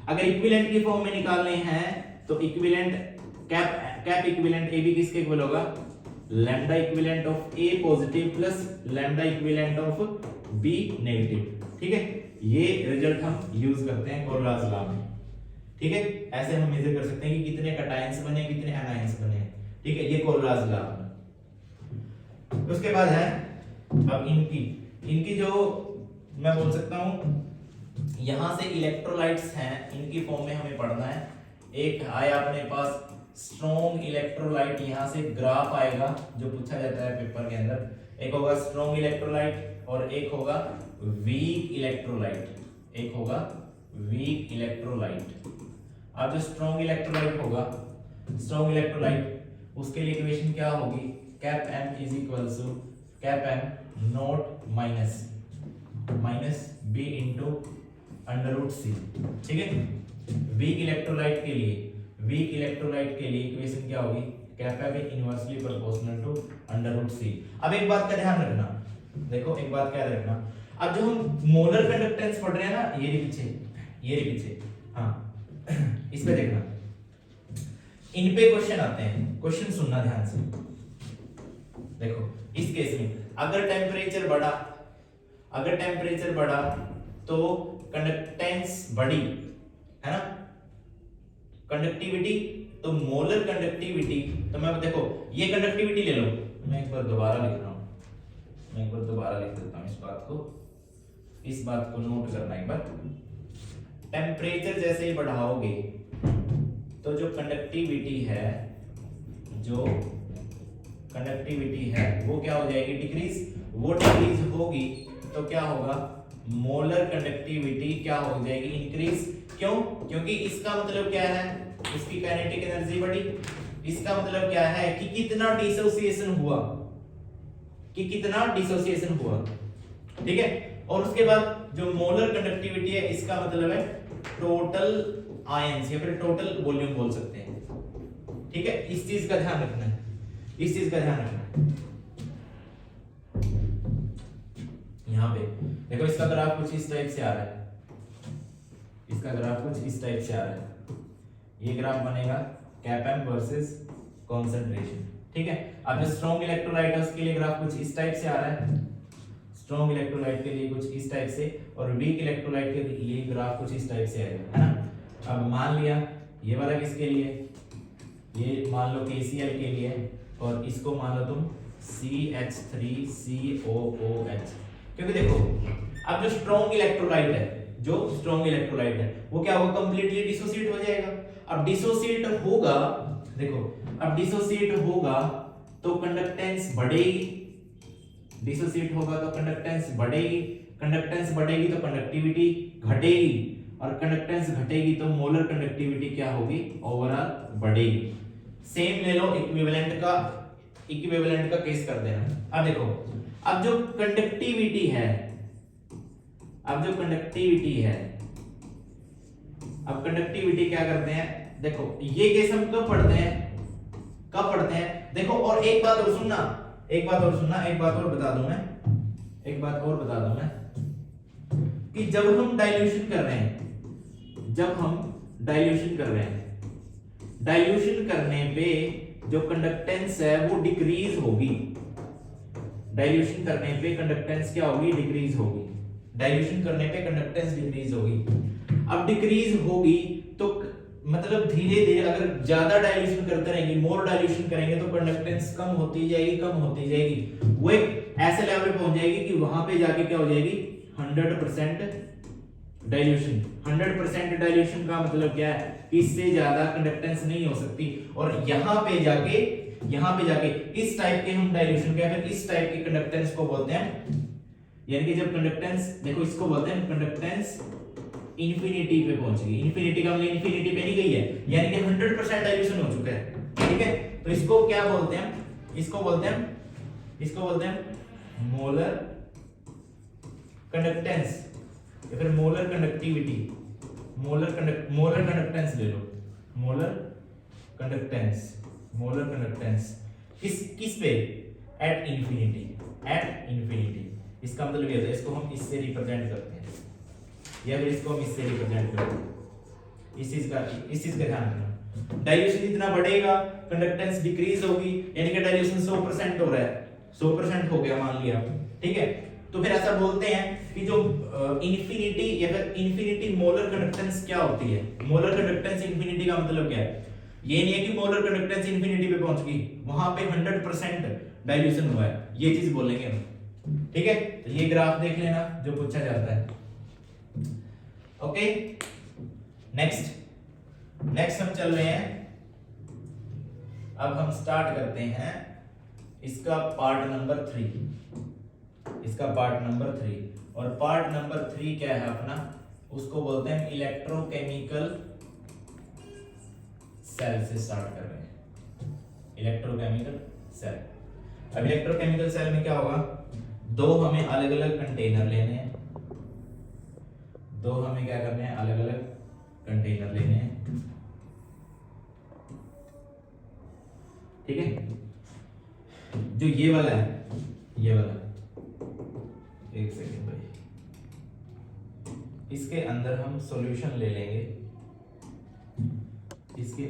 A: अगर इक्विवेलेंट की फॉर्म में निकालने हैं तो equivalent cap equivalent A B किसके इक्वल होगा, lambda equivalent of A positive plus lambda equivalent of B negative, ठीक है। ये रिजल्ट हम यूज करते हैं कोलराज लॉ में, ठीक है। ऐसे हम मेजर कर सकते हैं कि कितने कैटायंस बने, कितने एनायंस बने, ठीक है, ये कोलराज लॉ। उसके बाद है अब इनकी जो मैं बोल सकता हूं, यहां से इलेक्ट्रोलाइट्स हैं, इनकी फॉर्म में हमें पढ़ना है। एक आया अपने पास स्ट्रॉन्ग इलेक्ट्रोलाइट, यहां से ग्राफ आएगा जो पूछा जाता है पेपर के अंदर, एक होगा स्ट्रॉन्ग इलेक्ट्रोलाइट और एक होगा वीक इलेक्ट्रोलाइट, एक होगा वीक इलेक्ट्रोलाइट। अब जो स्ट्रॉन्ग इलेक्ट्रोलाइट होगा, स्ट्रॉन्ग इलेक्ट्रोलाइट, उसके लिए इक्वेशन क्या होगी, cap m is equals to cap m not minus b into under root C, ठीक है। वीक इलेक्ट्रोलाइट के लिए इक्वेशन क्या होगी, cap m inversely proportional to under root C. अब एक बात का ध्यान रखना, देखो एक बात क्या रखना, अब जो हम मोलर कंडक्टेंस पढ़ रहे हैं ना, ये रही पीछे, हाँ इस पे देखना, इन पे क्वेश्चन आते हैं, क्वेश्चन सुनना ध्यान से। देखो इस केस में अगर टेम्परेचर बढ़ा तो कंडक्टेंस बढ़ी, है ना, कंडक्टिविटी, तो मोलर कंडक्टिविटी, तो मैं देखो ये कंडक्टिविटी ले लो, मैं एक बार दोबारा लिख रहा हूं, देता हूं इस बात को नोट करना एक बार। टेम्परेचर जैसे ही बढ़ाओगे तो जो कंडक्टिविटी है वो क्या हो जाएगी, डिक्रीज। वो डिक्रीज होगी तो क्या होगा, मोलर कंडक्टिविटी क्या हो जाएगी, इंक्रीज। क्यों? क्योंकि इसका मतलब क्या है, इसकी काइनेटिक एनर्जी बढ़ी। इसका मतलब क्या है कि कितना डिसोसिएशन हुआ, ठीक है। और उसके बाद जो मोलर कंडक्टिविटी है, इसका मतलब है टोटल आयंस या फिर टोटल वॉल्यूम बोल सकते हैं, ठीक है। इस चीज का ध्यान रखना है, यहां पे देखो इसका ग्राफ कुछ इस टाइप से आ रहा है, ये ग्राफ बनेगा कैपम वर्सेस कंसंट्रेशन, ठीक है। अब जो स्ट्रॉन्ग इलेक्ट्रोलाइट है उसके लिए ग्राफ कुछ इस टाइप से आ रहा है, स्ट्रॉन्ग इलेक्ट्रोलाइट के लिए कुछ इस टाइप से, और वीक इलेक्ट्रोलाइट के लिए ग्राफ कुछ इस टाइप से आएगा, है ना। अब मान लिया ये वाला किसके लिए, ये मान लो KCl के लिए, और इसको मान लो तुम CH3COOH, क्योंकि देखो अब जो स्ट्रॉन्ग इलेक्ट्रोलाइट है वो क्या होगा, कंप्लीटली डिसोसिएट हो जाएगा। अब डिसोसिएट होगा तो कंडक्टेंस बढ़ेगी, कंडक्टेंस बढ़ेगी तो कंडक्टिविटी घटेगी, और कंडक्टेंस घटेगी तो मोलर कंडक्टिविटी क्या होगी, ओवरऑल बढ़ेगी। सेम ले लो इक्विवेलेंट का केस कर देना। अब देखो, अब जो कंडक्टिविटी है, अब कंडक्टिविटी क्या करते हैं, देखो ये केस हम कब पढ़ते हैं, देखो। और एक बात और सुनना, एक बात और बता दूं मैं कि जब हम डाइल्यूशन कर रहे हैं, डाइल्यूशन करने पे जो कंडक्टेंस है वो डिक्रीज होगी, डाइल्यूशन करने पे कंडक्टेंस क्या होगी, डिक्रीज होगी। अब डिक्रीज होगी तो मतलब धीरे धीरे अगर ज्यादा डाइल्यूशन करते रहेंगे, मोर डाइल्यूशन करेंगे तो कंडक्टेंस कम होती जाएगी, वो एक ऐसे लेवल पे पहुंच जाएगी कि वहां पे जाके क्या हो जाएगी, 100% डाइल्यूशन। 100% डाइल्यूशन का मतलब क्या है कि इससे ज्यादा कंडक्टेंस नहीं हो सकती, और यहाँ पे जाके इस टाइप के हम डाइल्यूशन के, फिर इस टाइप के कंडक्टेंस को बोलते हैं, यानी कि जब कंडक्टेंस, देखो इसको बोलते हैं कंडक्टेंस इंफिनिटी पे पहुंच गई। इंफिनिटी का मतलब इंफिनिटी पे नहीं गई है, यानी कि 100% डाइल्यूशन हो चुका है, ठीक है। तो इसको क्या बोलते हैं, इसको बोलते हैं मोलर कंडक्टेंस या फिर मोलर कंडक्टिविटी। मोलर कंडक्टेंस ले लो, मोलर कंडक्टेंस किस पे, एट इंफिनिटी। इसका मतलब ये होता है, इसको हम इससे रिप्रेजेंट करते हैं या फिर इसको हम इससे रिप्रेजेंट करते हैं। इस चीज का ध्यान रखना। डाइल्यूशन जितना बढ़ेगा कंडक्टेंस डिक्रीज होगी, यानी कि डाइल्यूशन 100% हो रहा है, 100% हो गया मान लिया, ठीक है। तो फिर ऐसा बोलते हैं कि जो इंफिनिटी या फिर इंफिनिटी मोलर कंडक्टेंस क्या होती है। मोलर कंडक्टेंस इंफिनिटी का मतलब क्या है, ये नहीं है कि मोलर कंडक्टेंस इंफिनिटी पे पहुंच गई, वहां पे 100% डाइल्यूशन हुआ है, ये चीज बोलेंगे हम, ठीक है। तो ये ग्राफ देख लेना जो पूछा जाता है, ओके। नेक्स्ट हम चल रहे हैं, अब हम स्टार्ट करते हैं इसका पार्ट नंबर 3। और पार्ट नंबर 3 क्या है अपना, उसको बोलते हैं इलेक्ट्रोकेमिकल सेल से स्टार्ट कर रहे हैं, इलेक्ट्रोकेमिकल सेल। अब इलेक्ट्रोकेमिकल सेल में क्या होगा, दो हमें अलग अलग कंटेनर लेने हैं, ठीक है। जो ये वाला है, एक सेकंड भाई, इसके अंदर हम सॉल्यूशन ले लेंगे, इसके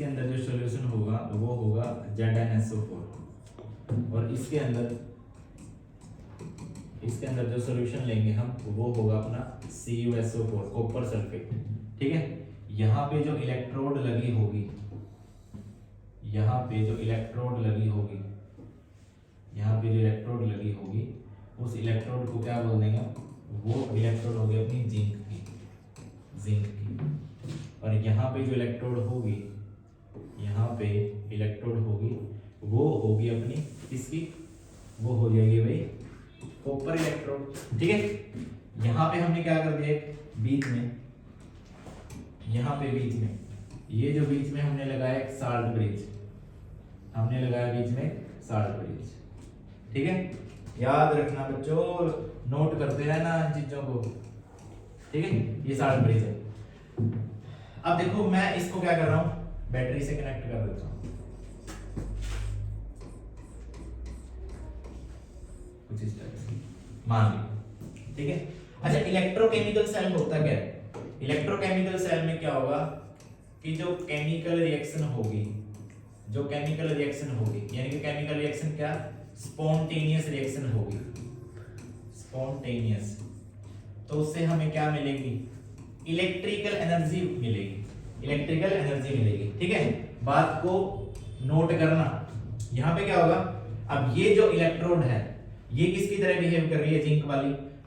A: अंदर जो सॉल्यूशन होगा वो होगा ZnSO4 और इसके अंदर जो सॉल्यूशन लेंगे हम वो होगा अपना CuSO4 कॉपर सल्फेट। ठीक है, यहाँ पे जो इलेक्ट्रोड लगी होगी, उस इलेक्ट्रोड को क्या बोल देंगे, वो इलेक्ट्रोड होगी अपनी जिंक की। और यहाँ पे जो इलेक्ट्रोड होगी वो होगी अपनी किसकी, वो हो जाएगी भाई कॉपर इलेक्ट्रोड। ठीक है, यहाँ पे हमने क्या कर दिया, बीच में ये जो बीच में हमने लगाया एक साल्ट ब्रिज, ठीक है। याद रखना बच्चों, नोट करते रहना इन चीजों को, ठीक है। ये साल्ट ब्रिज है। अब देखो मैं इसको क्या कर रहा हूं, बैटरी से कनेक्ट कर देता हूं, कुछ इस तरह से मान ली, ठीक है। अच्छा, इलेक्ट्रोकेमिकल सेल होता क्या है? इलेक्ट्रोकेमिकल सेल में क्या होगा कि जो केमिकल रिएक्शन होगी यानी कि केमिकल रिएक्शन क्या, स्पॉन्टेनियस रिएक्शन होगी, स्पॉन्टेनियस, तो उससे हमें क्या मिलेगी, इलेक्ट्रिकल एनर्जी मिलेगी, ठीक है। बात को नोट करना, यहां पे क्या होगा, अब ये जो इलेक्ट्रोड है ये किसकी तरह बिहेव कर रही है,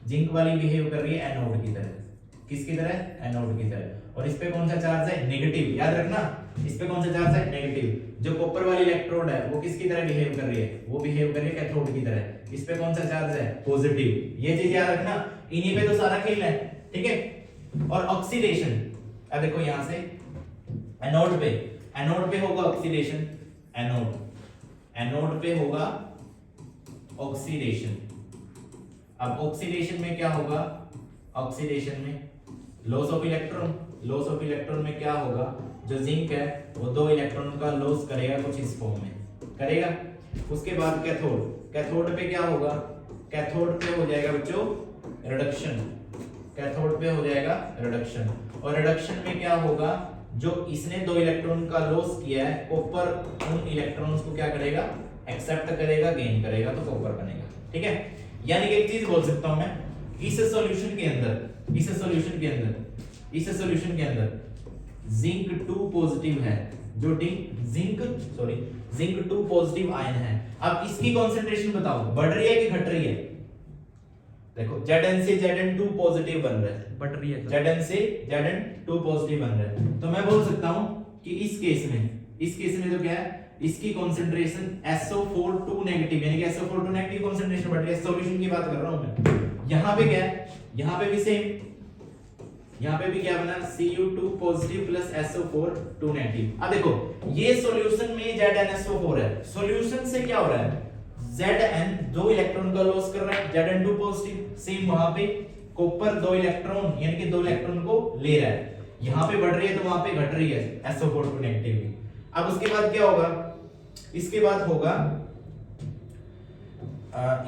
A: जिंक वाली बिहेव कर रही है एनोड की तरह, किसकी तरह, एनोड की तरह। और इस पे कौन सा चार्ज है, नेगेटिव, याद रखना, इस पे कौन सा चार्ज है, नेगेटिव। जो कॉपर वाली इलेक्ट्रोड है वो किसकी तरह बिहेव कर रही है, वो बिहेव कर रही है कैथोड की तरह, इस पे कौन सा चार्ज है, पॉजिटिव। ये चीज याद रखना, इन्हीं पे तो सारा खेल है, ठीक है। और ऑक्सीडेशन, अब देखो यहां से एनोड पे होगा ऑक्सीडेशन, एनोड पे होगा ऑक्सीडेशन। अब ऑक्सीडेशन में क्या होगा, ऑक्सीडेशन में लॉस ऑफ इलेक्ट्रॉन में क्या होगा, जो जिंक है वो 2 इलेक्ट्रॉन का लॉस करेगा कुछ इस फॉर्म में करेगा। उसके बाद कैथोड पे क्या होगा, कैथोड पे हो जाएगा बच्चों रिडक्शन, और रिडक्शन में क्या होगा, जो इसने 2 इलेक्ट्रॉन का लॉस किया है, कॉपर उन इलेक्ट्रॉन्स को क्या करेगा, एक्सेप्ट करेगा, गेन करेगा, तो कॉपर बनेगा, ठीक है। यानी कि एक चीज बोल सकता हूं मैं, इस सॉल्यूशन के अंदर जिंक 2 पॉजिटिव है, जो जिंक 2 पॉजिटिव आयन है। अब इसकी कंसंट्रेशन बताओ, बढ़ रही है कि घट रही है, देखो Zn से Zn2 पॉजिटिव बन रहा है,
B: बढ़ रही है,
A: Zn से Zn2 पॉजिटिव बन रहा है। तो मैं बोल सकता हूं कि इस केस में तो क्या है, इसकी कंसंट्रेशन SO4 नेगेटिव, यानी कि SO4 नेगेटिव कंसंट्रेशन बढ़ रही है, सॉल्यूशन की बात कर रहा हूं मैं। यहां पे क्या है, यहां पे भी सेम, यहां पे भी क्या बना, Cu2 positive plus SO4 negative. अब देखो ये सॉल्यूशन में ZnSO4 है, सॉल्यूशन से क्या हो रहा है, Zn 2 इलेक्ट्रॉन का लॉस कर रहा है, Zn2 पॉजिटिव, सेम वहां पे कॉपर 2 इलेक्ट्रॉन यानी कि 2 इलेक्ट्रॉन को ले रहा है, यहां पे बढ़ रही है तो वहां पे घट रही है SO4 नेगेटिव भी। अब उसके बाद क्या होगा, इसके बाद होगा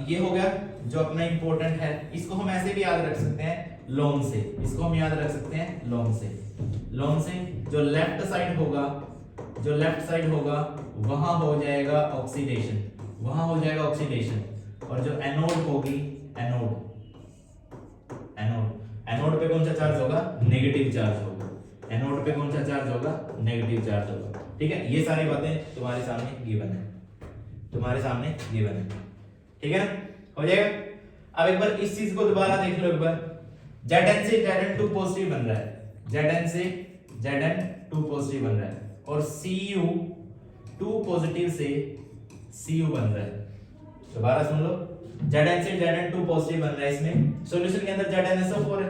A: ये हो गया जो अपना इंपॉर्टेंट है, इसको हम ऐसे भी याद रख सकते हैं लोन से, लोन से जो लेफ्ट साइड होगा वहां हो जाएगा ऑक्सीडेशन, और जो एनोड होगी, एनोड पे कौन सा चार्ज होगा, नेगेटिव चार्ज होगा, ठीक है। ये सारी बातें तुम्हारे सामने गिवन है, ठीक है ना, हो जाएगा। अब एक बार इस चीज को दोबारा देख लो, एक बार Zn से Zn2 पॉजिटिव बन रहा है, और Cu2 पॉजिटिव से Cu बन रहा है। दोबारा सुन लो, Zn से Zn2 पॉजिटिव बन रहा है, इसमें सॉल्यूशन के अंदर ZnSO4 है,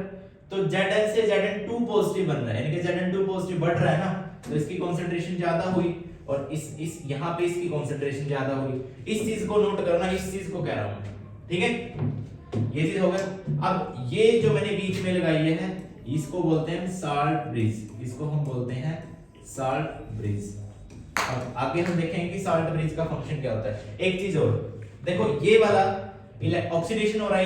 A: तो Zn से Zn2 पॉजिटिव बन रहा है, यानी कि Zn2 पॉजिटिव बढ़ रहा है ना, तो इसकी कंसंट्रेशन ज्यादा हुई, और इस यहां पे इसकी कंसंट्रेशन ज्यादा हुई। इस चीज को नोट करना, इस चीज को कह रहा हूं, ठीक है। ये चीज हो गया। अब ये जो मैंने बीच में लगाई है, इसको बोलते हैं साल्ट ब्रिज, अब आगे हम देखेंगे कि साल्ट ब्रिज का फंक्शन क्या होता है। एक चीज और देखो, ऑक्सीडेशन हो रहा है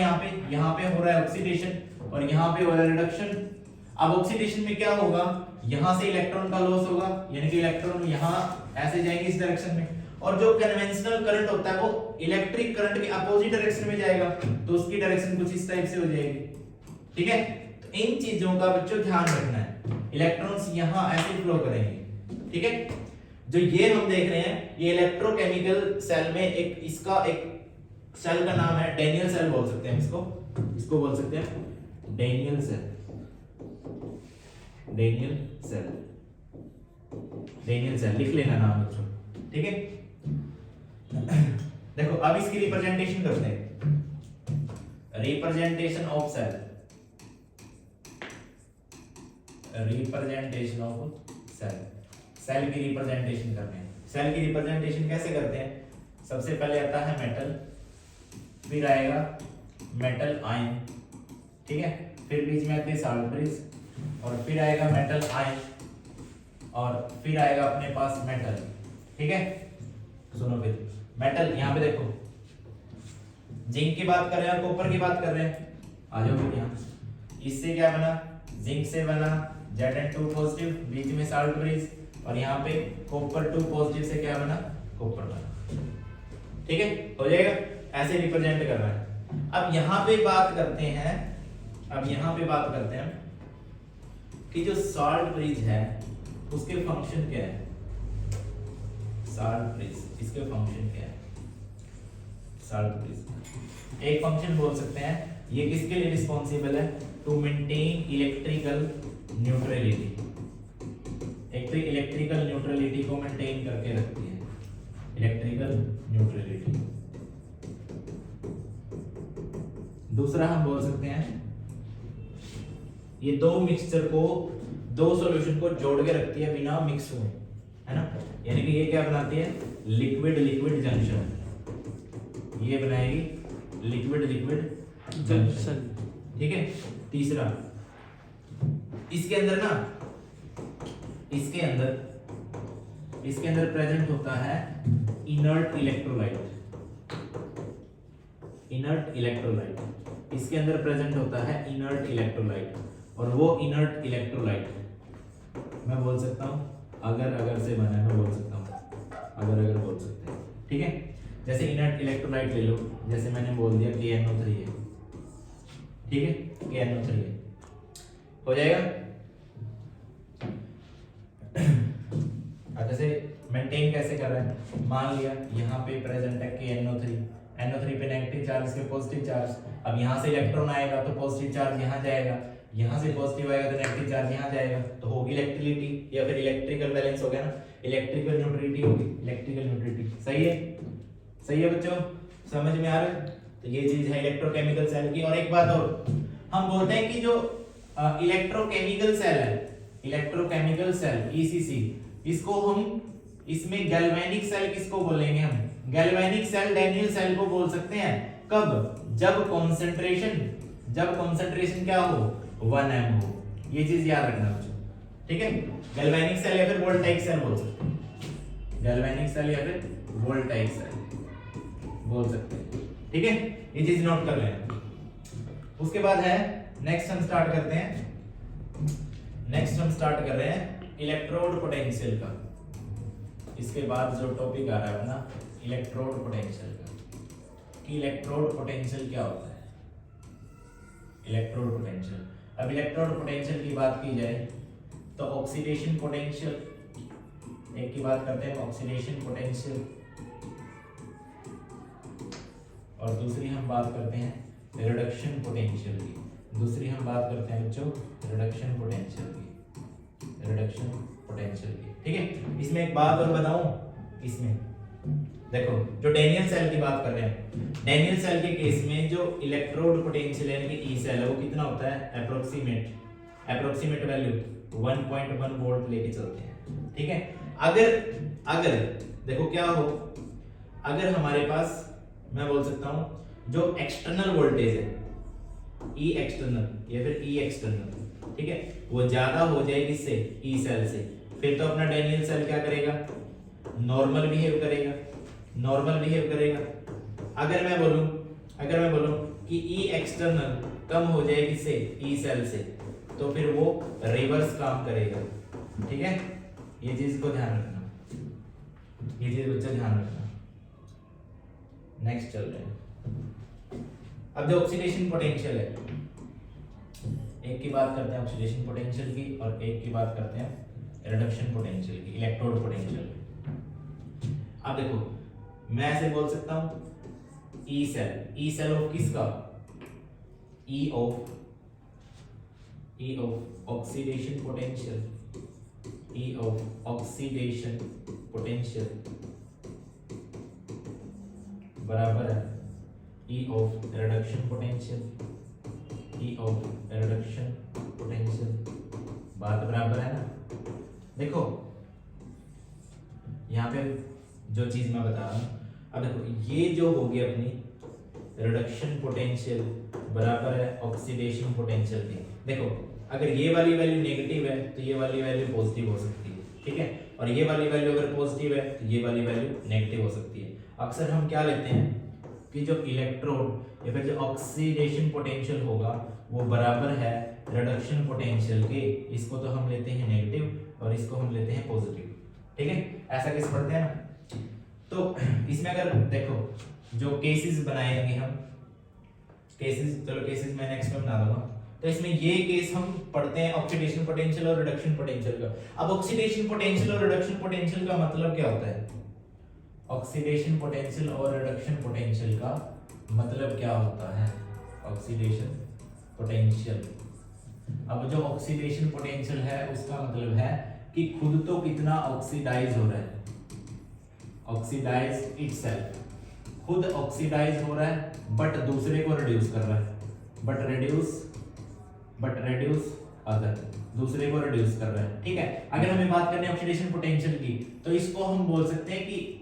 A: यहाँ पे हो रहा है ऑक्सीडेशन और यहाँ पे हो रहा है रिडक्शन। अब ऑक्सीडेशन में क्या होगा, यहाँ से इलेक्ट्रॉन का लॉस होगा, यानी कि इलेक्ट्रॉन यहाँ ऐसे जाएंगे इस डायरेक्शन में, और जो कन्वेंशनल करंट होता है वो इलेक्ट्रिक करंट के अपोजिट डायरेक्शन में जाएगा, तो उसकी डायरेक्शन कुछ इस टाइप से हो जाएगी। ठीक है, तो इन चीजों का बच्चों ध्यान रखना है। इलेक्ट्रॉन्स यहाँ ऐसे फ्लो करेंगे। ठीक है, जो ये हम देख रहे हैं ये इलेक्ट्रोकेमिकल सेल में इसका एक सेल का नाम है डैनियल सेल बोल सकते हैं इसको बोल सकते हैं डैनियल सेल। डैनियल सेल लिख लेना नाम बच्चों। ठीक है, देखो अब इसकी रिप्रेजेंटेशन करते हैं। Representation of cell, representation of cell की रिप्रेजेंटेशन करते हैं। सेल की रिप्रेजेंटेशन कैसे करते हैं, सबसे पहले आता है मेटल, फिर आएगा मेटल आयन, ठीक है, फिर बीच में आते हैं साल्ट ब्रिज, और फिर आएगा मेटल आयन, और फिर आएगा अपने पास मेटल। ठीक है, सुनो फिर मेटल, यहाँ पे देखो जिंक की बात कर रहे हैं और कॉपर की बात कर रहे हैं। आ जाओ फिर यहाँ, इससे क्या बना, जिंक से बना Zn2 पॉजिटिव, बीच में साल्ट ब्रिज, और यहाँ पे कॉपर 2 पॉजिटिव से क्या बना, कॉपर बना। ठीक है, हो जाएगा, ऐसे रिप्रेजेंट कर रहा है। अब यहाँ पे बात करते हैं, कि जो साल्ट ब्रिज है उसके फंक्शन क्या है। साल्ट ब्रिज इसके फंक्शन क्या है, साल्ट ब्रिज एक फंक्शन बोल सकते हैं, ये किसके लिए रिस्पॉन्सिबल है, to maintain electrical neutrality. Electrical neutrality को मेंटेन करके रखती है, इलेक्ट्रिकल न्यूट्रलिटी। दूसरा हम बोल सकते हैं ये दो मिक्सचर को, दो सॉल्यूशन को जोड़ के रखती है बिना मिक्स हुए, है ना, यानी कि ये क्या बनाती है, लिक्विड लिक्विड जंक्शन, ये बनाएगी लिक्विड लिक्विड जंक्शन। ठीक है, तीसरा इसके अंदर ना, इसके अंदर प्रेजेंट होता है इनर्ट इलेक्ट्रोलाइट, इसके अंदर प्रेजेंट होता है इनर्ट इलेक्ट्रोलाइट, और वो इनर्ट इलेक्ट्रोलाइट मैं बोल सकता हूँ अगर से बना है, मैं बोल सकता हूँ अगर बोल सकते हैं। ठीक है, जैसे इनर्ट इलेक्ट्रोलाइट ले लो, जैसे मैंने बोल दिया KNO3 है, ठीक है, KNO3 है, हो जाएगा। अच्छा से मेंटेन कैसे कर रहा है, मान लिया यहाँ पे प्रेजेंट है KNO3, NO3 पे नेगेटिव चार्ज, इस पे पॉजिटिव चार्ज, अब यहाँ से इलेक्ट्रॉन आएगा तो पॉजिटिव चार्ज यहाँ जाएगा, यहाँ से पॉजिटिव आएगा तो नेगेटिव चार्ज यहाँ जाएगा, तो होगी इलेक्ट्रिसिटी या फिर इलेक्ट्रिकल बैलेंस हो गया ना, इलेक्ट्रिकल न्यूट्रलिटी होगी, इलेक्ट्रिकल न्यूट्रलिटी। सही है बच्चों, समझ में आ रहा है। तो ये चीज है इलेक्ट्रोकेमिकल सेल की। और एक बात और, हम बोलते हैं कि जो इलेक्ट्रोकेमिकल सेल है, इलेक्ट्रोकेमिकल सेल ECC, इसको हम, इसमें गैल्वेनिक सेल किसको बोलेंगे, हम गैल्वेनिक सेल डैनियल सेल को बोल सकते हैं। कब, जब कंसंट्रेशन क्या हो, 1m हो। ये चीज याद रखना बच्चों, ठीक है। गैल्वेनिक सेल या फिर वोल्टाइक सेल बोल सकते हैं, गैल्वेनिक सेल या फिर वोल्टाइक सेल बोल सकते हैं, ठीक है। ये चीज नोट कर लेना। उसके बाद है नेक्स्ट हम स्टार्ट करते हैं, नेक्स्ट हम स्टार्ट कर रहे हैं इलेक्ट्रोड पोटेंशियल का। इसके बाद जो टॉपिक आ रहा है ना इलेक्ट्रोड पोटेंशियल का, कि इलेक्ट्रोड पोटेंशियल क्या होता है। इलेक्ट्रोड पोटेंशियल, अब इलेक्ट्रोड पोटेंशियल की बात की जाए तो ऑक्सीडेशन पोटेंशियल एक की बात करते हैं, ऑक्सीडेशन पोटेंशियल, और दूसरी हम बात करते हैं रिडक्शन पोटेंशियल की। दूसरी हम बात करते हैं बच्चों रिडक्शन पोटेंशियल की, रिडक्शन पोटेंशियल की, ठीक है। इसमें एक बात और बताऊं, इसमें देखो जो डैनियल सेल की बात कर रहे हैं, डैनियल सेल के केस में जो इलेक्ट्रोड पोटेंशियल यानी कि ई सेल है वो कितना होता है, अप्रोक्सीमेट वैल्यू 1.1 वोल्ट लेके चलते हैं, ठीक है। अगर देखो क्या हो, अगर हमारे पास मैं बोल सकता हूं जो एक्सटर्नल वोल्टेज है ई एक्सटर्नल या फिर ई एक्सटर्नल, ठीक है, वो ज्यादा हो जाए किससे, ई सेल से, फिर तो अपना डैनियल सेल क्या करेगा, नॉर्मल बिहेव करेगा। अगर मैं बोलूं अगर मैं बोलूं कि ई एक्सटर्नल कम हो जाए किससे, ई सेल से, तो फिर वो रिवर्स काम करेगा। ठीक है, ये चीज को ध्यान रखना, ये चीज बच्चा ध्यान रखना। नेक्स्ट चल रहे हैं। अब जो ऑक्सीडेशन पोटेंशियल है, एक की बात करते हैं ऑक्सीडेशन पोटेंशियल की और एक की बात करते हैं रिडक्शन पोटेंशियल की, इलेक्ट्रोड पोटेंशियल की। अब देखो मैं ऐसे बोल सकता हूं ई सेल ऑफ किसका, ई of oxidation potential, E of oxidation potential बराबर है ई of reduction potential, E of reduction potential, बात बराबर है ना। देखो यहाँ पे जो चीज मैं बता रहा हूं, अब देखो ये जो होगी अपनी रिडक्शन पोटेंशियल बराबर है ऑक्सीडेशन पोटेंशियल की। देखो अगर ये वाली वैल्यू नेगेटिव है तो ये वाली वैल्यू पॉजिटिव हो सकती है, ठीक है, और ये वाली वैल्यू अगर पॉजिटिव है तो ये वाली वैल्यू नेगेटिव हो सकती है। अक्सर हम क्या लेते हैं कि जो इलेक्ट्रोड या फिर जो ऑक्सीडेशन पोटेंशियल होगा वो बराबर है रिडक्शन पोटेंशियल के, इसको तो हम लेते हैं नेगेटिव और इसको हम लेते हैं पॉजिटिव। ठीक है, ऐसा कैसे पढ़ते हैं ना। तो इसमें अगर देखो जो केसेस बनाएंगे हम, केसेस, चलो केसेस मैं नेक्स्ट में बना दूंगा। तो इसमें ये केस हम पढ़ते हैं ऑक्सीडेशन पोटेंशियल और रिडक्शन पोटेंशियल का। अब ऑक्सीडेशन पोटेंशियल और रिडक्शन पोटेंशियल का मतलब क्या होता है, ऑक्सीडेशन पोटेंशियल और रिडक्शन पोटेंशियल का मतलब क्या होता है, ऑक्सीडेशन पोटेंशियल। अब जो ऑक्सीडेशन पोटेंशियल है उसका मतलब है कि खुद तो कितना ऑक्सीडाइज हो रहा है, ऑक्सीडाइज इटसेल्फ, खुद ऑक्सीडाइज हो रहा है बट दूसरे को रिड्यूस कर रहा है, बट रिड्यूस अदर, दूसरे को रिड्यूस कर रहा है। ठीक है, अगर हमें बात करनी है ऑक्सीडेशन पोटेंशियल की तो इसको हम बोल सकते हैं कि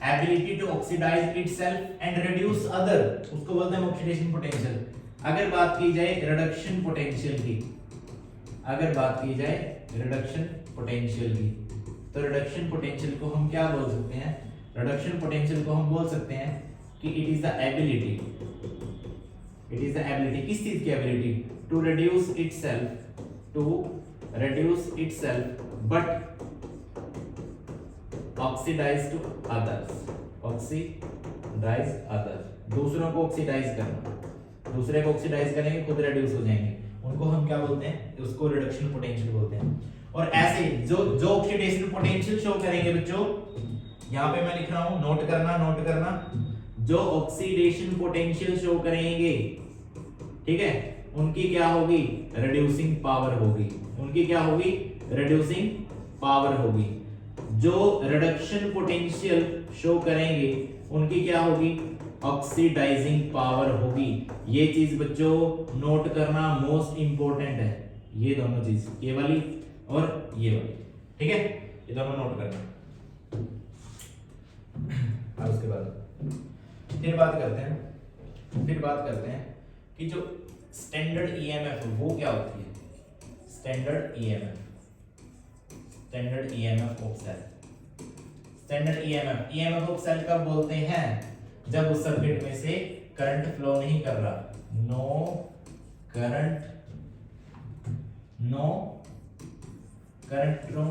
A: ability to oxidise itself and reduce other, उसको बोलते हैं ऑक्सीडेशन पोटेंशियल। अगर बात की जाए रिडक्शन पोटेंशियल की, अगर बात की जाए रिडक्शन पोटेंशियल की, तो रिडक्शन पोटेंशियल को हम क्या बोल सकते हैं, रिडक्शन पोटेंशियल को हम बोल सकते हैं कि it is the ability, it is the ability, किस चीज की ability, to reduce itself but oxidise to others, oxidise other, दूसरों को ऑक्सीडाइज करना, दूसरे को ऑक्सीडाइज करेंगे खुद रिड्यूस हो जाएंगे, उनको हम क्या बोलते हैं, उसको रिडक्शन पोटेंशियल बोलते हैं। और ऐसे जो ऑक्सीडेशन पोटेंशियल शो करेंगे बच्चों, यहां पे मैं लिख रहा हूं, नोट करना, जो ऑक्सीडेशन पोटेंशियल शो करेंगे, ठीक है, उनकी क्या होगी, रिड्यूसिंग पावर होगी, उनकी क्या होगी, रिड्यूसिंग पावर होगी। जो रिडक्शन पोटेंशियल शो करेंगे उनकी क्या होगी, ऑक्सीडाइजिंग पावर होगी। ये चीज बच्चों नोट करना मोस्ट इंपॉर्टेंट है, ये दोनों चीज, ये वाली और ये वाली, ठीक है, ये दोनों नोट करना। अब उसके बाद फिर बात करते हैं कि जो स्टैंडर्ड ईएमएफ वो क्या होती है, standard EMF of cell. Standard EMF of cell कब बोलते हैं, जब उस सर्किट में से करंट फ्लो नहीं कर रहा, नो करंट फ्लो,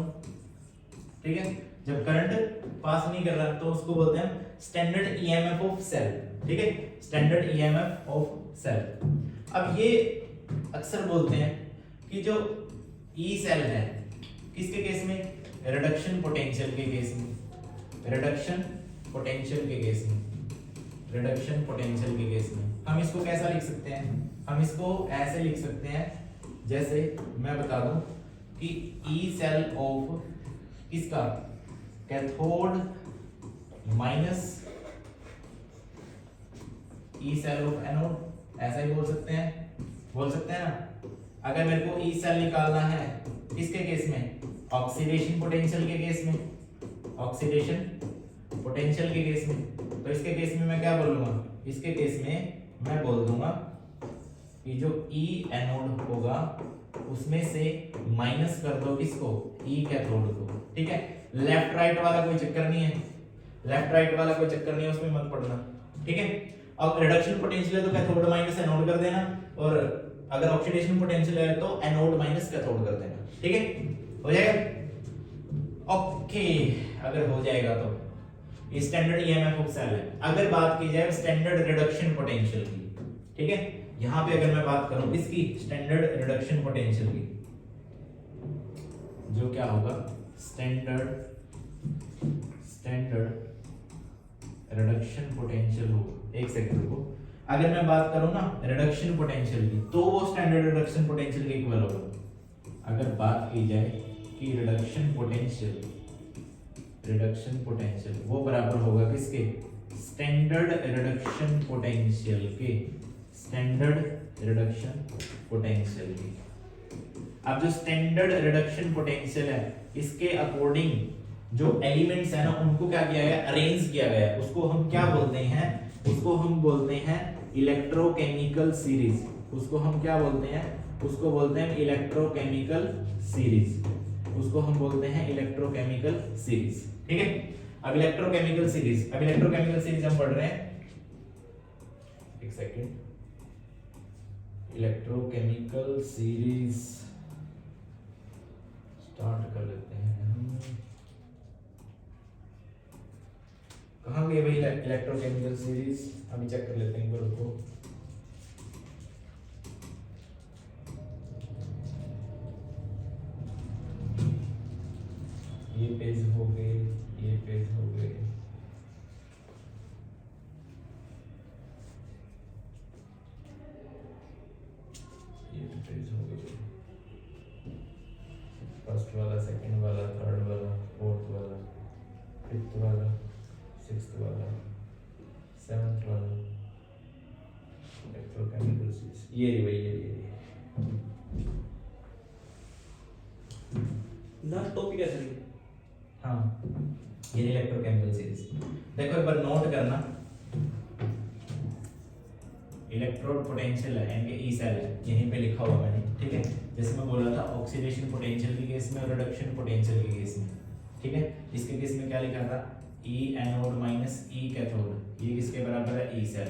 A: ठीक है, जब करंट पास नहीं कर रहा तो उसको बोलते हैं स्टैंडर्ड ईएमएफ ऑफ सेल, ठीक है, स्टैंडर्ड ईएमएफ ऑफ सेल। अब ये अक्सर बोलते हैं कि जो ई सेल है किसके केस में, रिडक्शन पोटेंशियल के केस में, रिडक्शन पोटेंशियल के केस में हम इसको कैसा लिख सकते हैं, हम इसको ऐसे लिख सकते हैं, जैसे मैं बता दूं कि ई सेल ऑफ किसका, cathode minus E cell of anode, ऐसा ही बोल सकते हैं ना। अगर मेरे को ई सेल निकालना है किसके केस में, ऑक्सीडेशन पोटेंशियल के केस में, तो इसके केस में मैं क्या बोलूंगा, इसके केस में मैं बोल दूंगा कि जो ई एनोड होगा उसमें से माइनस कर दो किसको, ई कैथोड को, ठीक है, लेफ्ट राइट वाला कोई चक्कर नहीं है। लेफ्ट राइट वाला कोई चक्कर नहीं है, उसमें मत पढ़ना, ठीक है। अब रिडक्शन पोटेंशियल है तो कैथोड माइनस एनोड कर देना, और अगर ऑक्सीडेशन पोटेंशियल है तो एनोड माइनस कैथोड कर देना, ठीक है, हो जाएगा। ओके, अगर हो जाएगा तो ये स्टैंडर्ड ईएमएफ ऑफ सेल है। अगर बात की जाए स्टैंडर्ड रिडक्शन पोटेंशियल की, ठीक है, यहां पे अगर मैं बात करूं इसकी स्टैंडर्ड रिडक्शन पोटेंशियल की, जो क्या होगा स्टैंडर्ड रिडक्शन पोटेंशियल हो, एक सेकंड को, अगर मैं बात करूं ना रिडक्शन पोटेंशियल की, तो वो स्टैंडर्ड रिडक्शन पोटेंशियल के इक्वल होगा। अगर बात की जाए कि रिडक्शन पोटेंशियल वो बराबर होगा किसके, स्टैंडर्ड रिडक्शन पोटेंशियल के, स्टैंडर्ड रिडक्शन पोटेंशियल की। अब जो स्टैंडर्ड रिडक्शन पोटेंशियल है इसके अकॉर्डिंग जो एलिमेंट्स है ना उनको क्या किया गया, अरेंज किया गया है, उसको हम क्या बोलते हैं, उसको हम बोलते हैं इलेक्ट्रोकेमिकल सीरीज। उसको हम क्या बोलते हैं, उसको बोलते हैं इलेक्ट्रोकेमिकल सीरीज, उसको हम बोलते हैं इलेक्ट्रोकेमिकल सीरीज, ठीक है। अब इलेक्ट्रोकेमिकल सीरीज हम पढ़ रहे हैं, एक सेकेंड, इलेक्ट्रोकेमिकल सीरीज स्टार्ट कर लेते हैं हम। कहाँ गई भाई इलेक्ट्रोकेमिकल सीरीज, अभी चेक कर लेते हैं एक बार उसको। ये पेज हो गए, ये पेज हो गए, ये पेज हो गए, फर्स्ट वाला, सेकंड वाला, थर्ड वाला, फोर्थ वाला, फिफ्थ वाला, सिक्स्थ वाला, सेवंथ वाला, इलेक्ट्रोकेमिकल सीरीज, ये वही है
B: ना टॉपिक ऐसा नहीं।
A: हाँ, ये इलेक्ट्रोकेमिकल सीरीज। देखो एक बार नोट करना, इलेक्ट्रोड पोटेंशियल है यानी कि ई सेल है, यहीं पे लिखा हुआ मैंने, ठीक है। जैसे मैं बोला था ऑक्सीडेशन पोटेंशियल के केस में और रिडक्शन पोटेंशियल के केस में, ठीक है। इसके केस में क्या लिखा था, ई एनोड माइनस ई कैथोड, ये किसके बराबर है, ई सेल,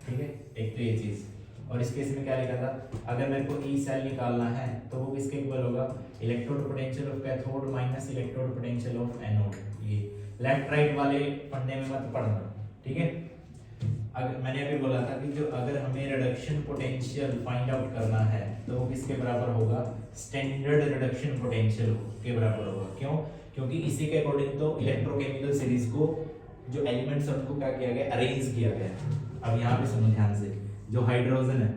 A: ठीक है, एक तो ये चीज। और इस केस में क्या लिखा था, अगर मेरे को ई सेल निकालना है तो वो किसके इक्वल होगा, electrode potential of cathode minus electrode potential of anode. ये लेफ्ट राइट वाले पढ़ने में मत पढ़ना, ठीक है। अगर मैंने अभी बोला था कि जो अगर हमें रिडक्शन पोटेंशियल फाइंड आउट करना है तो वो किसके बराबर होगा, स्टैंडर्ड रिडक्शन पोटेंशियल के बराबर होगा। क्यों, क्योंकि इसी के अकॉर्डिंग तो इलेक्ट्रोकेमिकल सीरीज को जो एलिमेंट्स उनको क्या किया गया, अरेंज किया गया। अब यहाँ पे सुनो ध्यान से, जो हाइड्रोजन है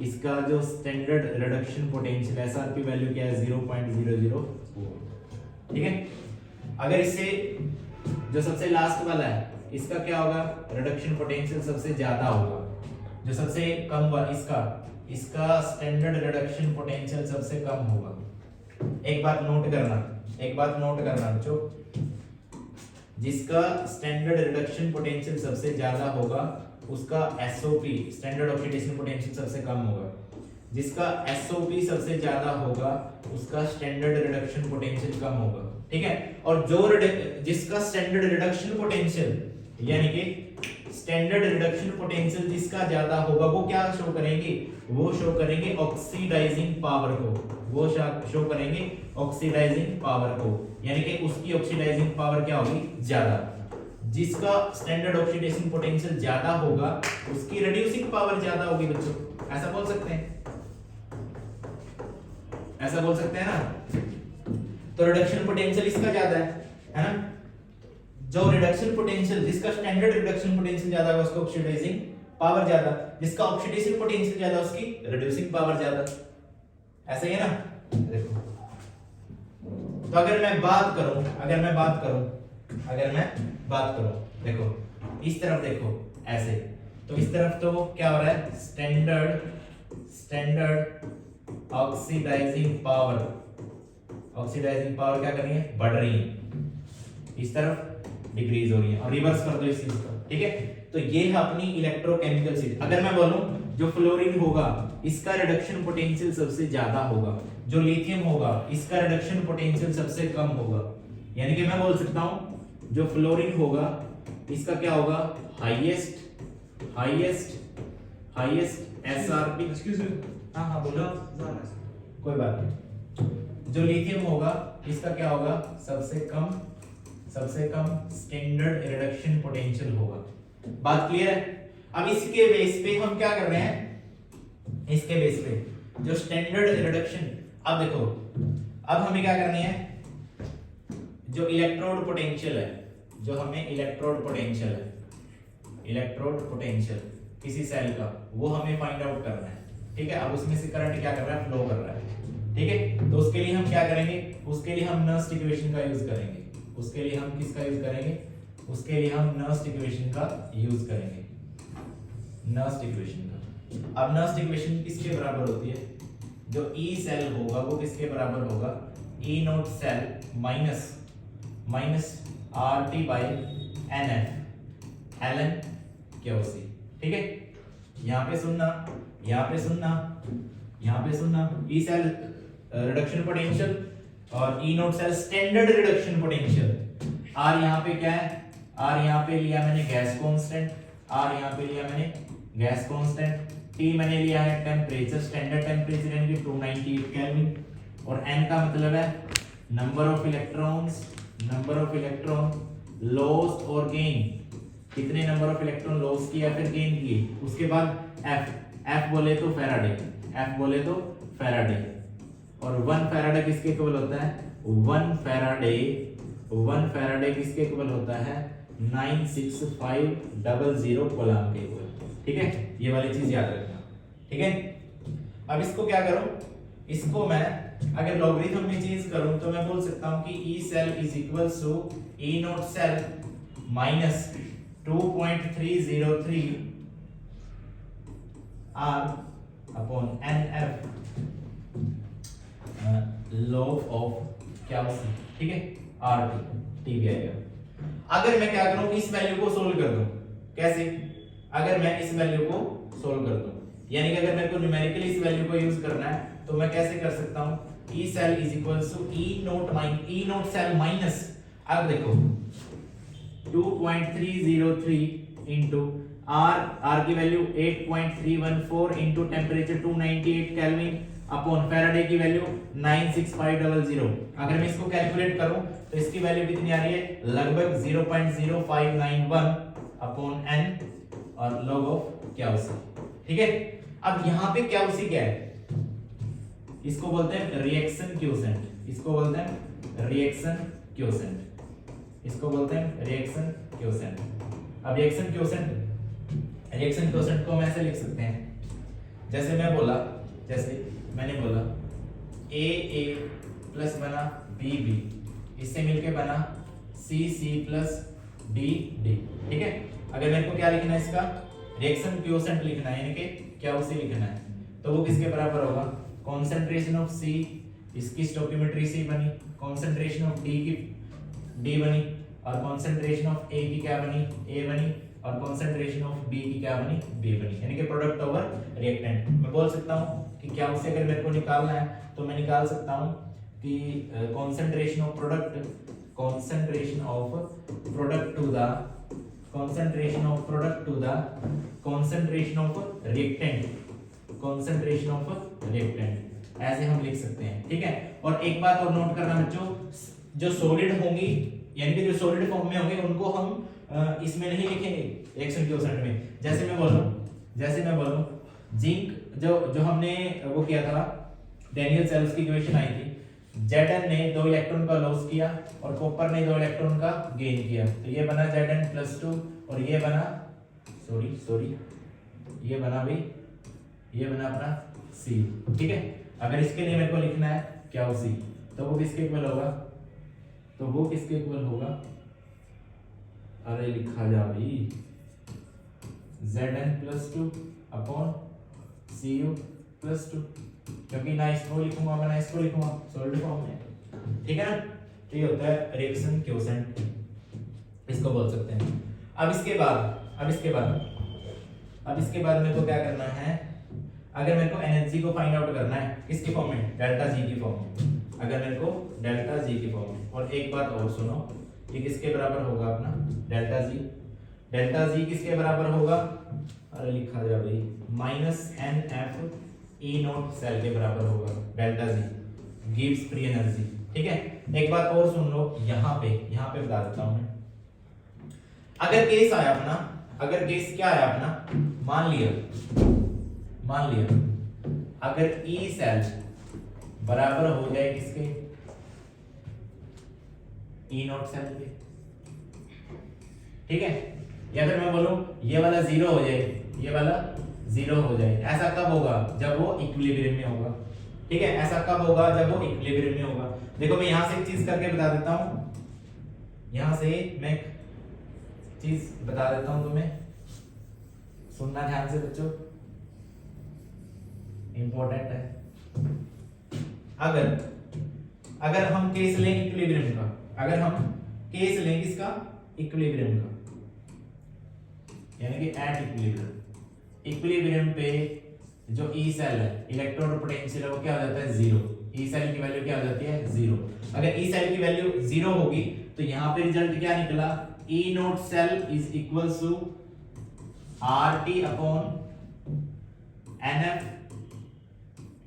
A: इसका जो स्टैंडर्ड रिडक्शन पोटेंशियल एसआर की वैल्यू क्या है, 0.004, ठीक है। अगर इससे जो सबसे लास्ट वाला है इसका क्या होगा, रिडक्शन पोटेंशियल सबसे ज्यादा होगा, जो सबसे कम वाला इसका स्टैंडर्ड रिडक्शन पोटेंशियल सबसे कम होगा। एक बात नोट करना बच्चों, जिसका स्टैंडर्ड रिडक्शन पोटेंशियल सबसे ज्यादा होगा उसका एसओपी स्टैंडर्ड ऑक्सीडेशन पोटेंशियल सबसे कम होगा, जिसका एसओपी सबसे ज्यादा होगा उसका स्टैंडर्ड रिडक्शन पोटेंशियल कम होगा, ठीक है। और जो जिसका स्टैंडर्ड रिडक्शन पोटेंशियल यानी कि स्टैंडर्ड रिडक्शन पोटेंशियल जिसका ज्यादा होगा वो क्या शो करेंगे, वो शो करेंगे ऑक्सीडाइजिंग पावर को, वो शो करेंगे ऑक्सीडाइजिंग पावर को, यानी कि उसकी ऑक्सीडाइजिंग पावर क्या होगी, ज्यादा। जिसका स्टैंडर्ड ऑक्सीडेशन पोटेंशियल ज्यादा होगा उसकी रिड्यूसिंग पावर ज्यादा होगी बच्चों, ऐसा बोल सकते हैं ना। तो रिडक्शन पोटेंशियल इसका ज्यादा है ना। जो रिडक्शन पोटेंशियल जिसका स्टैंडर्ड रिडक्शन पोटेंशियल ज्यादा है उसका ऑक्सीडाइजिंग पावर ज्यादा, जिसका ऑक्सीडेशन पोटेंशियल ज्यादा उसकी रिड्यूसिंग पावर ज्यादा, ऐसा ही है ना। देखो तो अगर मैं बात करूं देखो इस तरफ देखो ऐसे, तो इस तरफ तो क्या हो रहा है, स्टैंडर्ड ऑक्सीडाइजिंग पावर क्या कर रही है, बढ़ रही है, इस तरफ डिक्रीज हो रही है, और रिवर्स कर दो इस चीज को, ठीक है। तो ये है अपनी इलेक्ट्रोकेमिकल सीरीज। अगर मैं बोलूं जो फ्लोरीन होगा इसका रिडक्शन पोटेंशियल सबसे ज्यादा होगा, जो लिथियम होगा इसका रिडक्शन पोटेंशियल सबसे कम होगा, यानी कि मैं बोल सकता हूं जो फ्लोरीन होगा इसका क्या होगा, हाईएस्ट एसआरपी।
B: एक्सक्यूज मी,
A: हाँ हाँ बोलो,
B: ज़रा
A: कोई बात नहीं। जो लिथियम होगा इसका क्या होगा, सबसे कम स्टैंडर्ड रिडक्शन पोटेंशियल होगा। बात क्लियर है? अब इसके बेस पे हम क्या कर रहे हैं, इसके बेस पे जो स्टैंडर्ड रिडक्शन, अब देखो अब हमें क्या करनी है, जो इलेक्ट्रोड पोटेंशियल है, जो हमें इलेक्ट्रोड पोटेंशियल किसी सेल का, वो हमें फाइंड आउट करना है। ठीक है, अब उसमें से करंट क्या कर रहा है, फ्लो कर रहा है। ठीक है, तो उसके लिए हम क्या करेंगे, उसके लिए हम नर्स्ट इक्वेशन का यूज करेंगे। उसके लिए हम किसका यूज करेंगे, उसके लिए हम नर्स्ट इक्वेशन का यूज करेंगे, नर्स्ट इक्वेशन का। अब नर्स्ट इक्वेशन किसके बराबर होती है, जो ई सेल होगा वो किसके बराबर होगा, E not cell minus R T by N F ln QC. ठीक है, यहाँ पे सुनना, ई सेल रिडक्शन पोटेंशियल और E not cell standard reduction potential. R यहाँ पे क्या है, आर यहाँ पे लिया मैंने गैस कांस्टेंट, टी मैंने लिया है टेम्परेचर, स्टैंडर्ड टेम्परेचर यानी कि 298 केल्विन, और एन का मतलब है नंबर ऑफ इलेक्ट्रॉन लॉस और गेन, कितने नंबर ऑफ इलेक्ट्रॉन लॉस किया फिर गेन किए। उसके बाद एफ बोले तो फैराडे, और 1 फैराडे किसके इक्वल होता है, 1 फैराडे किसके इक्वल होता है, 96500 कूलम के इक्वल। ठीक है, ये वाली चीज याद रखना। ठीक है, अब इसको क्या करूं, इसको मैं अगर लॉगरिथम में चेंज करूं तो मैं बोल सकता हूं कि E cell is equal to E not cell minus 2.303 R upon NF log of क्या होगा, ठीक है, RT भी आएगा। अगर मैं क्या करूं, इस वैल्यू को सोल्व कर दूं, कैसे, अगर मैं इस वैल्यू को सोल्व कर दूं, यानी कि अगर मेरे को न्यूमेरिकली इस वैल्यू को यूज करना है तो मैं कैसे कर सकता हूं, E cell is equal to E not cell minus, अब देखो 2.303 into R की value 8.314 into temperature 298 kelvin upon Faraday की वैल्यू 96500। अगर मैं इसको कैलकुलेट करूं तो इसकी वैल्यू कितनी आ रही है, लगभग 0.0591 अपॉन n और log ऑफ क्यूसी। ठीक है, अब यहां पे क्यूसी क्या है, इसको बोलते हैं रिएक्शन क्वोशिएंट, अब रिएक्शन क्वोशिएंट को हम ऐसे लिख सकते हैं, जैसे मैंने बोला ए प्लस बना बी, इससे मिलके बना सी प्लस डी। ठीक है, अगर मेरे को क्या लिखना है, इसका रिएक्शन क्वोशिएंट लिखना है, यानी कि क्यूसी लिखना है, तो वो किसके बराबर होगा, कॉन्सेंट्रेशन ऑफ सी, इसकी स्टोइकियोमेट्री सी बनी, कॉन्सेंट्रेशन ऑफ डी की डी बनी, और कॉन्सेंट्रेशन ऑफ ए की क्या बनी, ए बनी, और कॉन्सेंट्रेशन ऑफ बी की क्या बनी, बी बनी, यानी कि प्रोडक्ट ओवर रिएक्टेंट। मैं बोल सकता हूं कि क्या उसे अगर मेरे को निकालना है तो मैं निकाल सकता हूं कि concentration of product to the concentration of reactant, ऐसे हम लिख सकते हैं। ठीक है, और एक बात और नोट करना बच्चों, जो सॉलिड होंगी यानी कि जो सॉलिड फॉर्म में होंगे उनको हम इसमें नहीं लिखेंगे रिएक्शन क्वोशिएंट में। जैसे मैं बोलूं जिंक, जो हमने वो किया था डैनियल सेल्स की इक्वेशन आई थी, Zn ने 2 इलेक्ट्रॉन का लॉस किया और कॉपर ने 2 इलेक्ट्रॉन का गेन किया, तो ये बना Zn+2 और ये बना ये बना अपना C। ठीक है, अगर इसके लिए मेरे को लिखना है क्या C, तो वो किसके इक्वल होगा, अरे लिखा जा भाई, Zn+2 अपॉन Cu+2, क्योंकि ना इसको लिखूंगा मैं ना इसको लिखूंगा सॉलिड फॉर्म में। ठीक है ना, तो ये होता है रिएक्शन क्वोशिएंट, इसको बोल सकते हैं। अब इसके बाद मेरे को क्या करना है, अगर मेरे को एनर्जी को फाइंड आउट करना है किसके फॉर्म में, डेल्टा जी की फॉर्म में, और एक बात और सुनो, ये किसके बराबर होगा अपना डेल्टा जी। डेल्टा जी किसके बराबर होगा, अरे लिखा जाए भाई, minus n F E not cell के बराबर होगा delta G gives free energy. ठीक है, एक बात और सुन लो, यहाँ पे बता देता हूं मैं। अगर केस आया अपना, अगर केस क्या आया अपना, मान लिया अगर ई सेल बराबर हो जाए किसके, ई नॉट सेल के, ठीक है, या फिर मैं बोलूं ये वाला जीरो हो जाए, ये वाला जीरो हो जाए, ऐसा कब होगा, जब वो इक्विलिब्रियम में होगा। ठीक है, ऐसा कब होगा, जब वो इक्विलिब्रियम में होगा। देखो मैं यहां से एक चीज करके बता देता हूं, यहां से मैं एक चीज बता देता हूं तुम्हें, सुनना ध्यान से बच्चों, इंपॉर्टेंट है। अगर हम केस लें इक्विलिब्रियम का, अगर हम केस लें किसका, इक्विलिब्रियम का, यानी कि एट इक्विलिब्रियम पे जो ई सेल है, इलेक्ट्रॉन पोटेंशियल है, वो क्या हो जाता है, जीरो। ई सेल की वैल्यू क्या हो जाती है, जीरो। अगर ई सेल की वैल्यू जीरो होगी तो यहां पे रिजल्ट क्या निकला, E not cell is equal to RT upon NF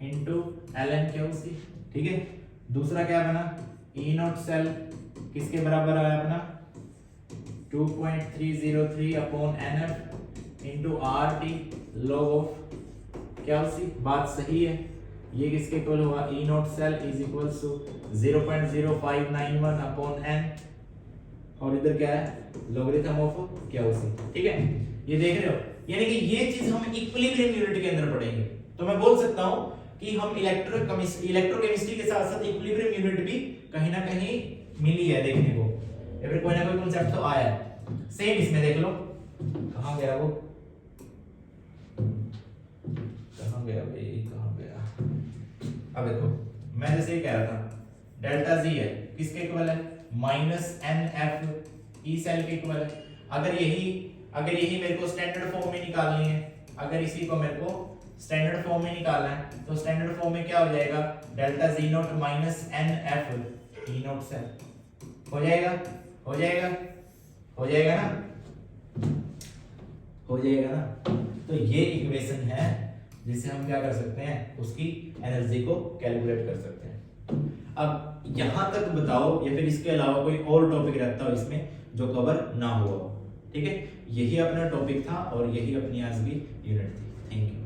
A: into LN QC. ठीक है, दूसरा क्या बना, ई नॉट सेल किसके बराबर आया अपना, 2.303 upon NF into RT log of QC. बात सही है, ये किसके इक्वल होगा, E not cell is equal to 0.0591 upon N, और इधर क्या है, लॉगरिथम ऑफ क्यूसी। ठीक है, ये देख रहे हो, यानी कि ये चीज हम इक्विलिब्रियम यूनिट के अंदर पढ़ेंगे। तो मैं बोल सकता हूं कि हम इलेक्ट्रोकेमिस्ट्री के साथ साथ इक्विलिब्रियम यूनिट भी कहीं ना कहीं मिली है देखने को, या फिर कोई ना कोई कांसेप्ट तो आया है। सेम इसमें देख लो, कहां गया वो, कहां गया भाई, कहां गया। अब देखो मैं जैसे ही कह रहा था, डेल्टा जी है किसके इक्वल है, minus n F E cell के इक्वल है। अगर यही मेरे को स्टैंडर्ड फॉर्म में निकालनी है, अगर इसी को मेरे को स्टैंडर्ड फॉर्म में निकालना है, तो स्टैंडर्ड फॉर्म में क्या हो जाएगा, delta G naught minus n F E not cell हो जाएगा ना, हो जाएगा ना। तो ये इक्वेशन है जिससे हम क्या कर सकते हैं, उसकी एनर्जी को कैलकुलेट कर सकते हैं। अब यहां तक बताओ, या फिर इसके अलावा कोई और टॉपिक रहता हो इसमें जो कवर ना हुआ हो। ठीक है, यही अपना टॉपिक था और यही अपनी आज की यूनिट थी। Thank you.